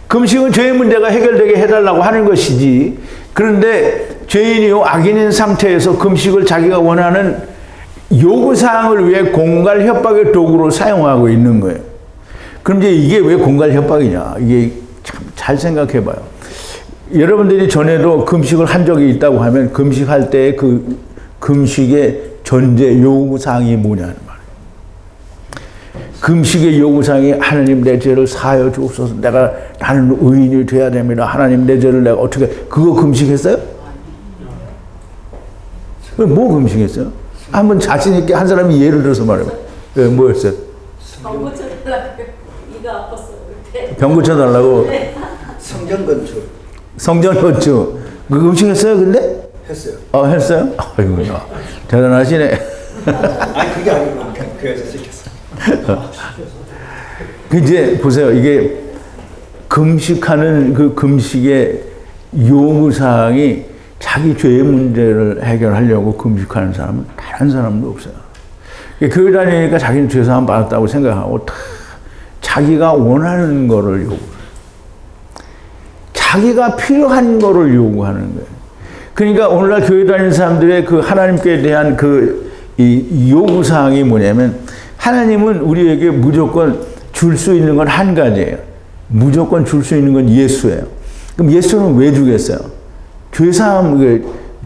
금식은 죄의 문제가 해결되게 해달라고 하는 것이지, 그런데 죄인이요 악인인 상태에서 금식을 자기가 원하는 요구사항을 위해 공갈 협박의 도구로 사용하고 있는 거예요. 그럼 이제 이게 왜 공갈 협박이냐? 이게 참 잘 생각해 봐요. 여러분들이 전에도 금식을 한 적이 있다고 하면 금식할 때 그 금식의 전제 요구사항이 뭐냐는 말이에요. 금식의 요구사항이 하나님 내 죄를 사하여 주옵소서. 나는 의인이 돼야 됩니다. 하나님 내 죄를 내가 어떻게, 그거 금식했어요? 뭐 금식했어요? 한번 자신 있게 한 사람이 예를 들어서 말해봐. 뭐였어요? 병 고쳐달라고. 이가 아팠어. 병 고쳐달라고. 네. 성전 건축 성전 건축. 그 금식했어요, 근데? 했어요. 했어요? 아이고, 야, 대단하시네. 아니 그게 아니고 교회에서 시켰어요. 이제 보세요. 이게 금식하는 그 금식의 요구사항이 자기 죄의 문제를 해결하려고 금식하는 사람은 다른 사람도 없어요. 교회 다니니까 자기는 죄사함 받았다고 생각하고 다 자기가 원하는 거를 요구해요. 자기가 필요한 거를 요구하는 거예요. 그러니까 오늘날 교회 다니는 사람들의 그 하나님께 대한 이 요구사항이 뭐냐면, 하나님은 우리에게 무조건 줄 수 있는 건 한 가지예요. 무조건 줄 수 있는 건 예수예요. 그럼 예수는 왜 주겠어요?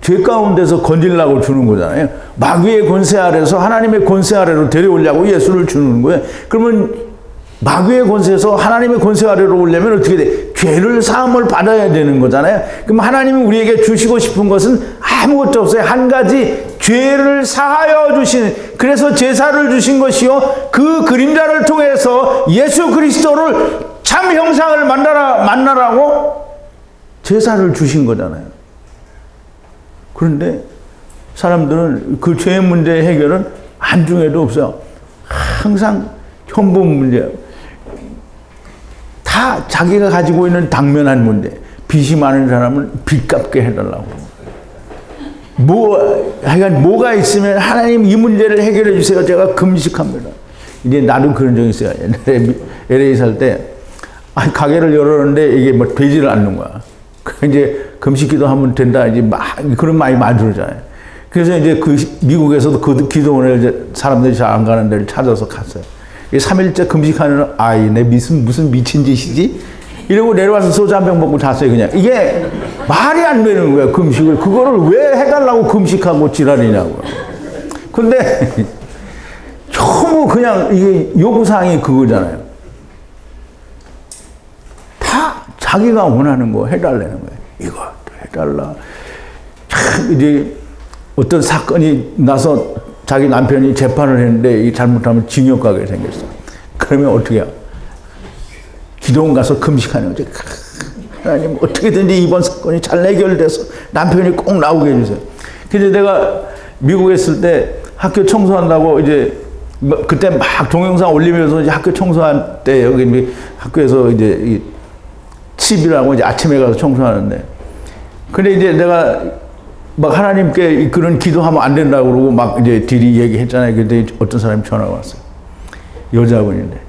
죄 가운데서 건지려고 주는 거잖아요. 마귀의 권세 아래서 하나님의 권세 아래로 데려오려고 예수를 주는 거예요. 그러면 마귀의 권세에서 하나님의 권세 아래로 오려면 어떻게 돼? 죄를 사함을 받아야 되는 거잖아요. 그럼 하나님이 우리에게 주시고 싶은 것은 아무것도 없어요. 한 가지, 죄를 사하여 주시는, 그래서 제사를 주신 것이요, 그 그림자를 통해서 예수 그리스도를 참 형상을 만나라고 제사를 주신 거잖아요. 그런데 사람들은 그 죄의 문제 해결은 한중에도 없어요. 항상 현본 문제예요. 다 자기가 가지고 있는 당면한 문제. 빚이 많은 사람은 빚 갚게 해달라고. 하여간 뭐가 있으면 하나님 이 문제를 해결해 주세요. 제가 금식합니다. 이제 나도 그런 적이 있어요. 옛날에 LA 살 때 가게를 열었는데 이게 뭐 되지를 않는 거야. 이제 금식기도 하면 된다. 이제 그런 말이 많이 들었잖아요. 그래서 이제 미국에서도 그 기도원에 이제 사람들이 잘 안 가는 데를 찾아서 갔어요. 3일째 금식하는 내 무슨 미친 짓이지? 이러고 내려와서 소주 한 병 먹고 잤어요, 그냥. 이게 말이 안 되는 거야, 금식을. 그거를 왜 해달라고 금식하고 지랄이냐고. 근데 너무 그냥 이게 요구사항이 그거잖아요. 다 자기가 원하는 거 해달라는 거예요. 이거 해달라. 참, 이제 어떤 사건이 나서 자기 남편이 재판을 했는데 이 잘못하면 징역 가게 생겼어. 그러면 어떻게 해요? 기도원 가서 금식하는 거지. 하나님 어떻게든지 이번 사건이 잘 해결돼서 남편이 꼭 나오게 해주세요. 근데 내가 미국에 있을 때 학교 청소한다고 이제 그때 막 동영상 올리면서 이제 학교 청소할 때 여기 학교에서 이제 칩이라고 이제 아침에 가서 청소하는데, 근데 이제 내가 막 하나님께 그런 기도하면 안 된다고 그러고 막 이제 들이 얘기했잖아요. 근데 어떤 사람이 전화가 왔어요. 여자분인데.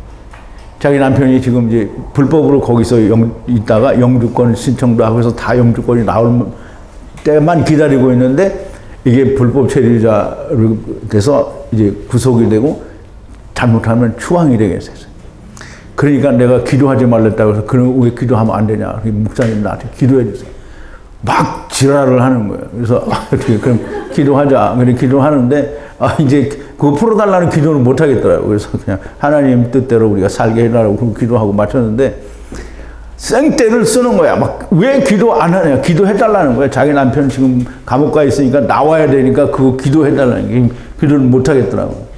자기 남편이 지금 이제 불법으로 거기서 있다가 영주권 신청도 하고 해서 다 영주권이 나올 때만 기다리고 있는데, 이게 불법 체류자로 돼서 이제 구속이 되고 잘못하면 추앙이 되겠어요. 그러니까 내가 기도하지 말랬다고 해서, 그럼 왜 기도하면 안 되냐. 목사님 나한테 기도해 주세요. 막 지랄을 하는 거예요. 그래서 어떻게 그럼 기도하자. 그래 기도하는데 이제 그거 풀어달라는 기도는 못 하겠더라고요. 그래서 그냥 하나님 뜻대로 우리가 살게 해달라고 기도하고 마쳤는데, 생떼를 쓰는 거야. 막 왜 기도 안 하냐. 기도해달라는 거야. 자기 남편 지금 감옥 가 있으니까 나와야 되니까 그거 기도해달라는 게, 기도를 못 하겠더라고요.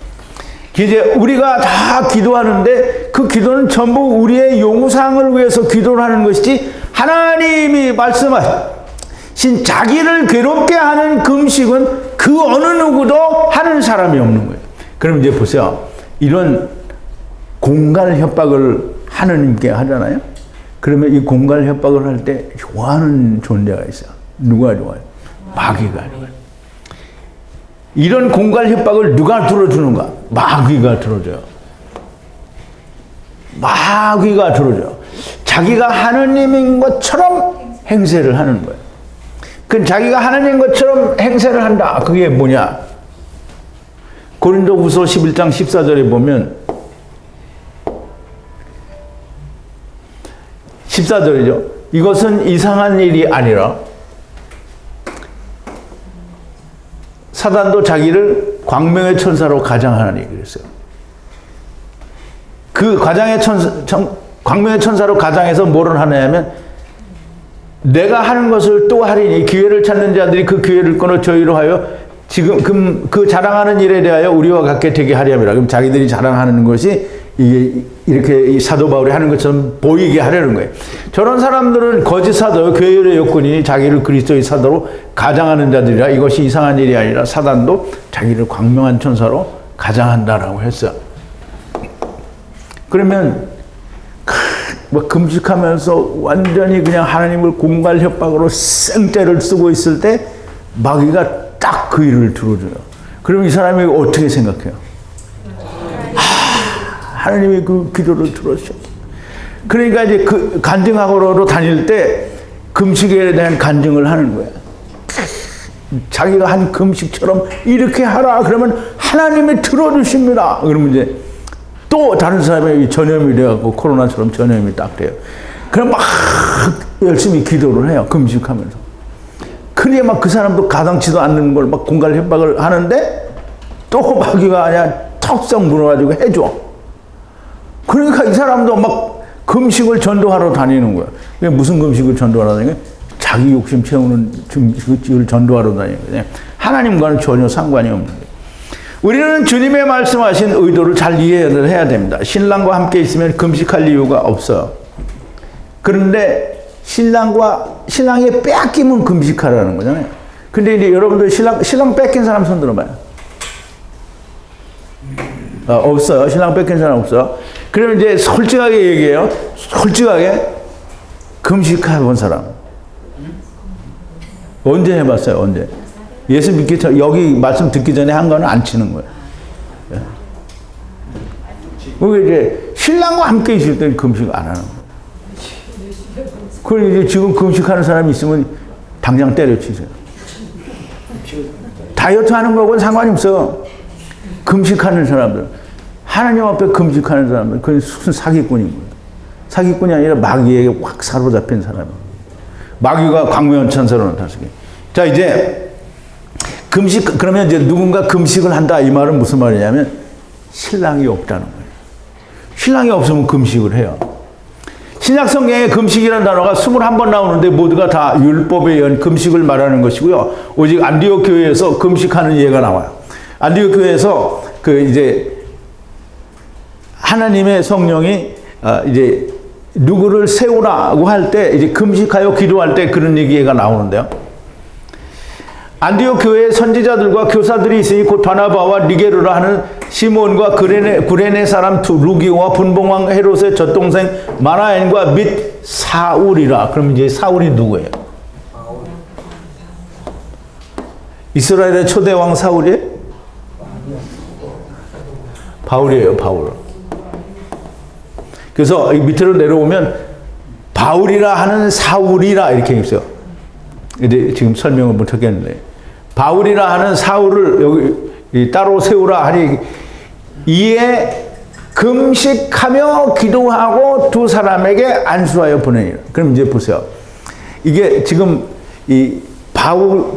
이제 우리가 다 기도하는데 그 기도는 전부 우리의 요구사항을 위해서 기도를 하는 것이지, 하나님이 말씀하신 자기를 괴롭게 하는 금식은 그 어느 누구도 하는 사람이 없는 거예요. 그럼 이제 보세요. 이런 공갈 협박을 하느님께 하잖아요. 그러면 이 공갈 협박을 할 때 좋아하는 존재가 있어요. 누가 좋아해요? 마귀가 좋아해요. 이런 공갈 협박을 누가 들어주는가? 마귀가 들어줘요. 마귀가 들어줘요. 자기가 하느님인 것처럼 행세를 하는 거예요. 그 자기가 하느님인 것처럼 행세를 한다. 그게 뭐냐? 고린도후서 11장 14절에 보면 14절이죠. 이것은 이상한 일이 아니라 사단도 자기를 광명의 천사로 가장하니 그랬어요. 그 광명의 천사로 가장해서 뭐를 하냐면 내가 하는 것을 또 하리니 기회를 찾는 자들이 그 기회를 끊어 저희로 하여 지금 그 자랑하는 일에 대하여 우리와 같게 되게 하려니라. 그럼 자기들이 자랑하는 것이 이게 이렇게 사도 바울이 하는 것처럼 보이게 하려는 거예요. 저런 사람들은 거짓 사도, 교회의 요건이 자기를 그리스도의 사도로 가장하는 자들이라 이것이 이상한 일이 아니라 사단도 자기를 광명한 천사로 가장한다라고 했어요. 그러면 뭐 금식하면서 완전히 그냥 하나님을 공갈 협박으로 생떼를 쓰고 있을 때 마귀가 딱 그 일을 들어줘요. 그럼 이 사람이 어떻게 생각해요? 하나님이 그 기도를 들으셨어. 그러니까 이제 그 간증하러 다닐 때 금식에 대한 간증을 하는 거야. 자기가 한 금식처럼 이렇게 하라. 그러면 하나님이 들어주십니다. 그러면 이제 또 다른 사람이 전염이 돼갖고 코로나처럼 전염이 딱 돼요. 그럼 막 열심히 기도를 해요. 금식하면서. 그래 막 그 사람도 가당치도 않는 걸 막 공갈 협박을 하는데 또 마귀가 그냥 턱썩 물어가지고 해줘. 그러니까 이 사람도 막 금식을 전도하러 다니는 거야. 무슨 금식을 전도하러 다니는 거야? 자기 욕심 채우는 금식을 전도하러 다니는 거야. 하나님과는 전혀 상관이 없는 거야. 우리는 주님의 말씀하신 의도를 잘 이해를 해야 됩니다. 신랑과 함께 있으면 금식할 이유가 없어요. 그런데 신랑이 뺏기면 금식하라는 거잖아요. 근데 이제 여러분들 신랑 뺏긴 사람 손 들어봐요. 없어요. 신랑 뺏긴 사람 없어요. 그러면 이제 솔직하게 얘기해요. 솔직하게 금식해본 사람. 언제 해봤어요? 언제? 예수 믿기 전, 여기 말씀 듣기 전에 한 거는 안 치는 거예요. 그게 이제 신랑과 함께 있을 때는 금식 안 하는 거예요. 그럼 이제 지금 금식하는 사람이 있으면 당장 때려치세요. 다이어트 하는 거하고는 상관이 없어요. 금식하는 사람들. 하나님 앞에 금식하는 사람들. 그건 무슨 사기꾼인 거예요. 사기꾼이 아니라 마귀에게 확 사로잡힌 사람이에요. 마귀가 광명한 천사로 나타나게. 자, 이제 금식, 그러면 이제 누군가 금식을 한다. 이 말은 무슨 말이냐면 신랑이 없다는 거예요. 신랑이 없으면 금식을 해요. 신약 성경에 금식이라는 단어가 21번 나오는데 모두가 다 율법에 의한 금식을 말하는 것이고요. 오직 안디옥 교회에서 금식하는 예가 나와요. 안디옥 교회에서 그 이제 하나님의 성령이 이제 누구를 세우라고 할 때 이제 금식하여 기도할 때 그런 얘기가 나오는데요. 안디옥 교회의 선지자들과 교사들이 있으니 곧 바나바와 니게르라 하는 시몬과 구레네 사람 루기오와 분봉왕 헤롯의 젖동생 마나엔과 및 사울이라. 그럼 이제 사울이 누구예요? 이스라엘의 초대왕 사울이에요? 바울이에요, 바울. 그래서 밑으로 내려오면 바울이라 하는 사울이라 이렇게 있어요. 근데 지금 설명을 못 하겠는데 바울이라 하는 사울을 여기 따로 세우라 하니 이에 금식하며 기도하고 두 사람에게 안수하여 보내니라. 그럼 이제 보세요. 이게 지금 이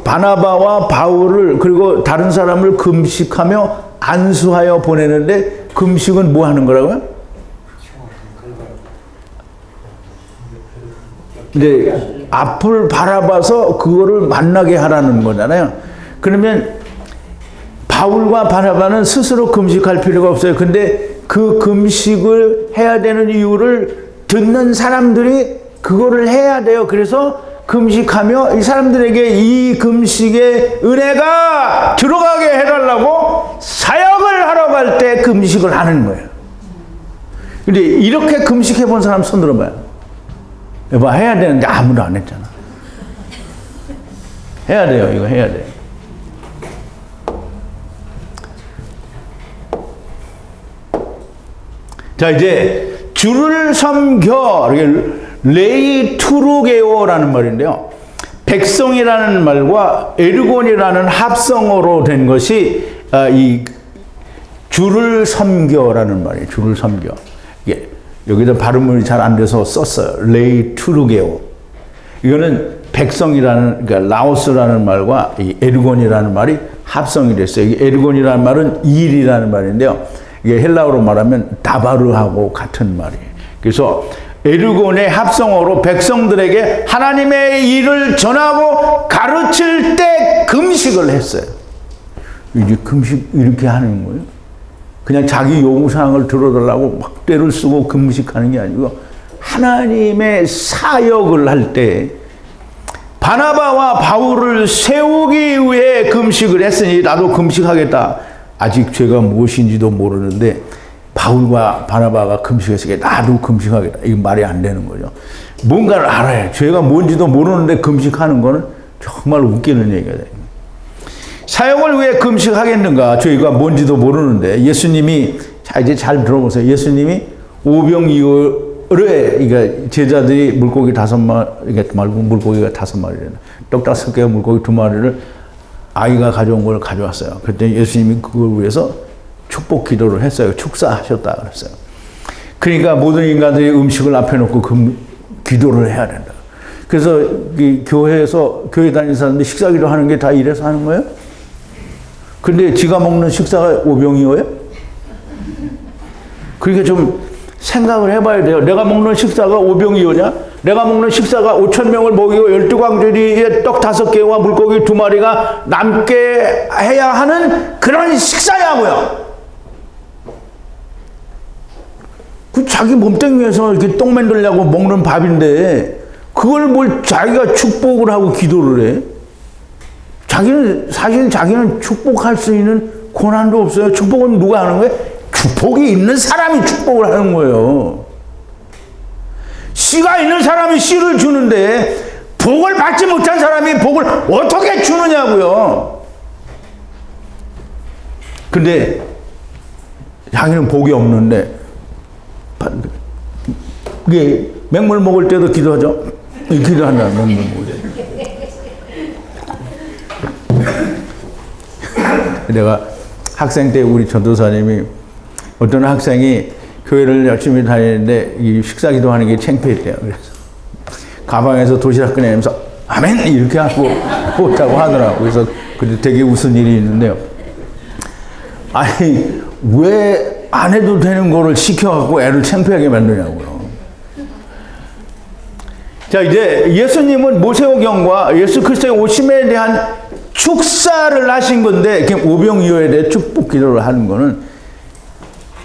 바나바와 바울을 그리고 다른 사람을 금식하며 안수하여 보내는데 금식은 뭐 하는 거라고요? 이제 앞을 바라봐서 그거를 만나게 하라는 거잖아요. 그러면 바울과 바나바는 스스로 금식할 필요가 없어요. 근데 그 금식을 해야 되는 이유를 듣는 사람들이 그거를 해야 돼요. 그래서 금식하며 이 사람들에게 이 금식의 은혜가 들어가게 해달라고 사역을 하러 갈 때 금식을 하는 거예요. 근데 이렇게 금식해 본 사람 손 들어봐요. 여봐, 해야 되는데 아무도 안 했잖아. 해야 돼요. 이거 해야 돼요. 자, 이제 주를 섬겨, 레이투루게오라는 말인데요. 백성이라는 말과 에르곤이라는 합성어로 된 것이 이 주를 섬겨라는 말이에요. 주를 섬겨. 이게 여기다 발음이 잘 안 돼서 썼어요. 레이투루게오. 이거는 백성이라는, 그러니까 라오스라는 말과 이 에르곤이라는 말이 합성이 됐어요. 이 에르곤이라는 말은 일이라는 말인데요. 이게 헬라어로 말하면 다바르하고 같은 말이에요. 그래서 에르곤의 합성어로 백성들에게 하나님의 일을 전하고 가르칠 때 금식을 했어요. 이제 금식 이렇게 하는 거예요. 그냥 자기 요구사항을 들어달라고 막 떼를 쓰고 금식하는 게 아니고 하나님의 사역을 할 때 바나바와 바울을 세우기 위해 금식을 했으니 나도 금식하겠다. 아직 죄가 무엇인지도 모르는데 바울과 바나바가 금식했으니까 나도 금식하겠다. 이거 말이 안 되는 거죠. 뭔가를 알아야 죄가 뭔지도 모르는데 금식하는 거는 정말 웃기는 얘기가 돼요. 사역을 위해 금식하겠는가? 죄가 뭔지도 모르는데 예수님이, 자 이제 잘 들어보세요. 예수님이 오병이어에, 그러니까 제자들이 물고기 5마리, 말고 물고기가 5마리래요. 떡 5개와 물고기 2마리를 아이가 가져온 걸 가져왔어요. 그때 예수님이 그걸 위해서 축복 기도를 했어요. 축사하셨다 그랬어요. 그러니까 모든 인간들이 음식을 앞에 놓고 기도를 해야 된다. 그래서 이 교회에서 교회 다니는 사람들이 식사 기도하는 게 다 이래서 하는 거예요? 근데 지가 먹는 식사가 오병이어예요? 그러니까 좀 생각을 해봐야 돼요. 내가 먹는 식사가 오병이어냐? 내가 먹는 식사가 5,000명을 먹이고 12광주리에 떡 5개와 물고기 2마리가 남게 해야 하는 그런 식사냐고요. 그 자기 몸뚱이 위해서 이렇게 똥 만들려고 먹는 밥인데 그걸 뭘 자기가 축복을 하고 기도를 해? 사실 자기는 축복할 수 있는 권한도 없어요. 축복은 누가 하는 거예요? 축복이 있는 사람이 축복을 하는 거예요. 씨가 있는 사람이 씨를 주는데 복을 받지 못한 사람이 복을 어떻게 주느냐고요. 근데 자기는 복이 없는데 이게 맹물 먹을 때도 기도하죠. 기도한다. 맹물 먹을 때. 내가 학생 때 우리 전도사님이 어떤 학생이 교회를 열심히 다니는데 이 식사 기도하는 게 창피했대요. 그래서 가방에서 도시락 꺼내면서 아멘 이렇게 하고 못하고 하더라고. 그래서 그때 되게 웃은 일이 있는데요. 아니 왜 안 해도 되는 거를 시켜갖고 애를 창피하게 만드냐고요. 자, 이제 예수님은 모세오경과 예수 그리스도의 오심에 대한 축사를 하신 건데 오병이어에 대해 축복 기도를 하는 거는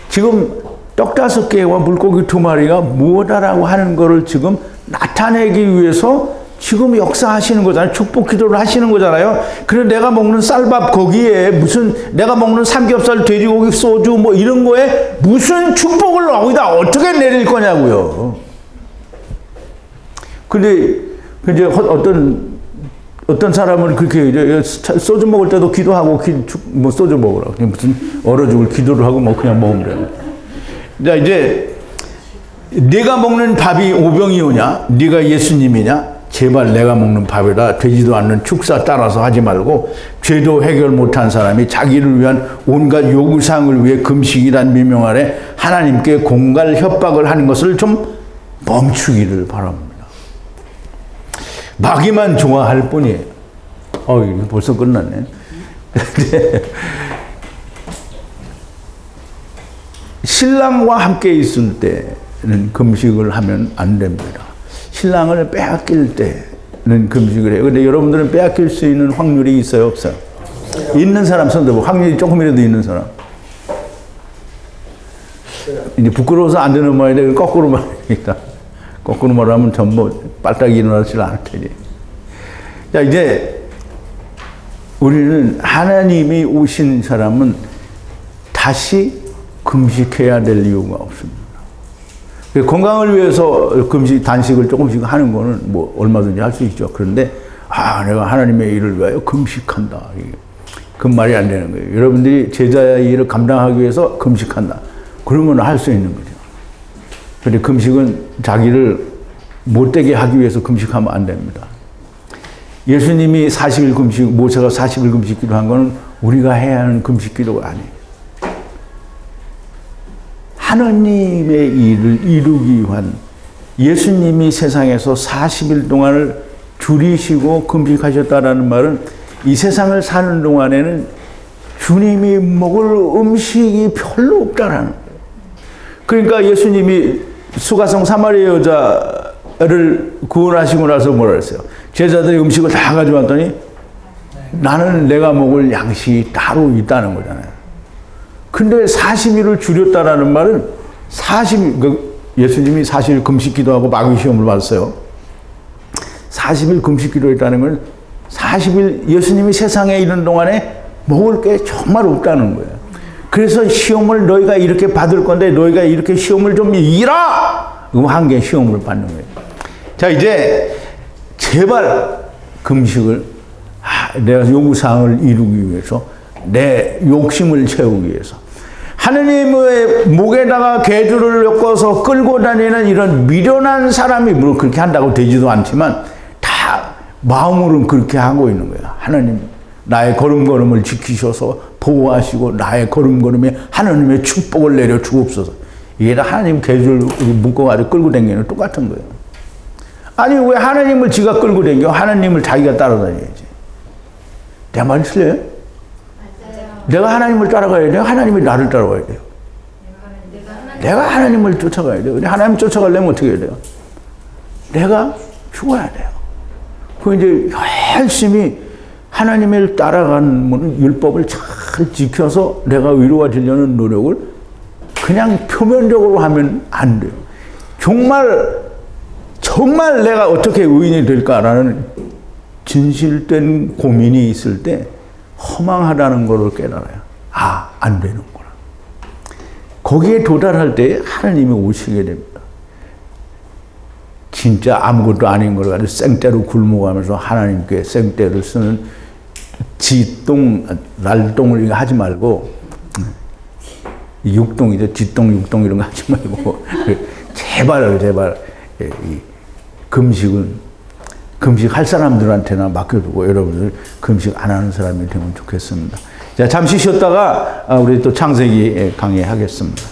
지금 떡 5개와 물고기 2마리가 무엇이라고 하는 거를 지금 나타내기 위해서 지금 역사하시는 거잖아요. 축복 기도를 하시는 거잖아요. 그래서 내가 먹는 쌀밥 거기에 무슨 내가 먹는 삼겹살, 돼지고기, 소주 뭐 이런 거에 무슨 축복을 거기다 어떻게 내릴 거냐고요. 근데 이제 어떤 사람은 그렇게 소주 먹을 때도 기도하고 뭐 소주 먹으라고 무슨 얼어 죽을 기도를 하고 뭐 그냥 먹으면 돼요. 자, 이제 네가 먹는 밥이 오병이어냐? 네가 예수님이냐? 제발 내가 먹는 밥에다 되지도 않는 축사 따라서 하지 말고 죄도 해결 못한 사람이 자기를 위한 온갖 요구사항을 위해 금식이란 미명 아래 하나님께 공갈 협박을 하는 것을 좀 멈추기를 바랍니다. 마귀만 좋아할 뿐이에요. 이거 벌써 끝났네. 신랑과 함께 있을 때는 금식을 하면 안 됩니다. 신랑을 빼앗길 때는 금식을 해요. 근데 여러분들은 빼앗길 수 있는 확률이 있어요, 없어요? 있는 사람 손 들고 확률이 조금이라도 있는 사람. 이제 부끄러워서 안 되는 말인데 거꾸로 말합니다. 거꾸로 말하면 전부 빨딱이 일어나질 않을 테니. 자, 이제 우리는 하나님이 오신 사람은 다시 금식해야 될 이유가 없습니다. 건강을 위해서 금식, 단식을 조금씩 하는 거는 뭐 얼마든지 할 수 있죠. 그런데, 내가 하나님의 일을 위하여 금식한다. 그 말이 안 되는 거예요. 여러분들이 제자의 일을 감당하기 위해서 금식한다. 그러면 할 수 있는 거죠. 그런데 금식은 자기를 못되게 하기 위해서 금식하면 안 됩니다. 예수님이 40일 금식, 모세가 40일 금식 기도한 거는 우리가 해야 하는 금식 기도가 아니에요. 하나님의 일을 이루기 위한 예수님이 세상에서 40일 동안을 줄이시고 금식하셨다라는 말은 이 세상을 사는 동안에는 주님이 먹을 음식이 별로 없다라는 거예요. 그러니까 예수님이 수가성 사마리아 여자를 구원하시고 나서 뭐라 했어요? 제자들이 음식을 다 가져왔더니 나는 내가 먹을 양식이 따로 있다는 거잖아요. 근데 40일을 줄였다라는 말은 40일, 예수님이 40일 금식 기도하고 마귀 시험을 받았어요. 40일 금식 기도했다는 건 40일 예수님이 세상에 있는 동안에 먹을 게 정말 없다는 거예요. 그래서 시험을 너희가 이렇게 받을 건데 너희가 이렇게 시험을 좀 이기라! 그럼 한 개 시험을 받는 거예요. 자, 이제 제발 금식을 내가 요구사항을 이루기 위해서 내 욕심을 채우기 위해서 하느님의 목에다가 개주를 엮어서 끌고 다니는 이런 미련한 사람이 물론 그렇게 한다고 되지도 않지만 다 마음으로는 그렇게 하고 있는 거예요. 하나님 나의 걸음걸음을 지키셔서 보호하시고 나의 걸음걸음에 하나님의 축복을 내려 주옵소서. 이게 다 하나님 개주를 묶어가지고 끌고 다니는 똑같은 거예요. 아니 왜 하나님을 지가 끌고 다녀? 하나님을 자기가 따라다녀야지. 내 말이 틀려요? 내가 하나님을 따라가야 돼요? 하나님이 나를 따라가야 돼요? 내가 하나님을 쫓아가야 돼요. 하나님 쫓아가려면 어떻게 해야 돼요? 내가 죽어야 돼요. 그 이제 열심히 하나님을 따라가는 율법을 잘 지켜서 내가 의로가 되려는 노력을 그냥 표면적으로 하면 안 돼요. 정말 내가 어떻게 의인이 될까라는 진실된 고민이 있을 때 허망하다는 것을 깨달아요. 안 되는구나. 거기에 도달할 때 하나님이 오시게 됩니다. 진짜 아무것도 아닌 걸 가지고 생떼로 굶어가면서 하나님께 생떼를 쓰는 지똥, 날똥을 하지 말고 육똥이죠. 지똥, 육똥 이런 거 하지 말고 제발 이 금식할 사람들한테나 맡겨두고 여러분들 금식 안 하는 사람이 되면 좋겠습니다. 자, 잠시 쉬었다가 우리 또 창세기 강의하겠습니다.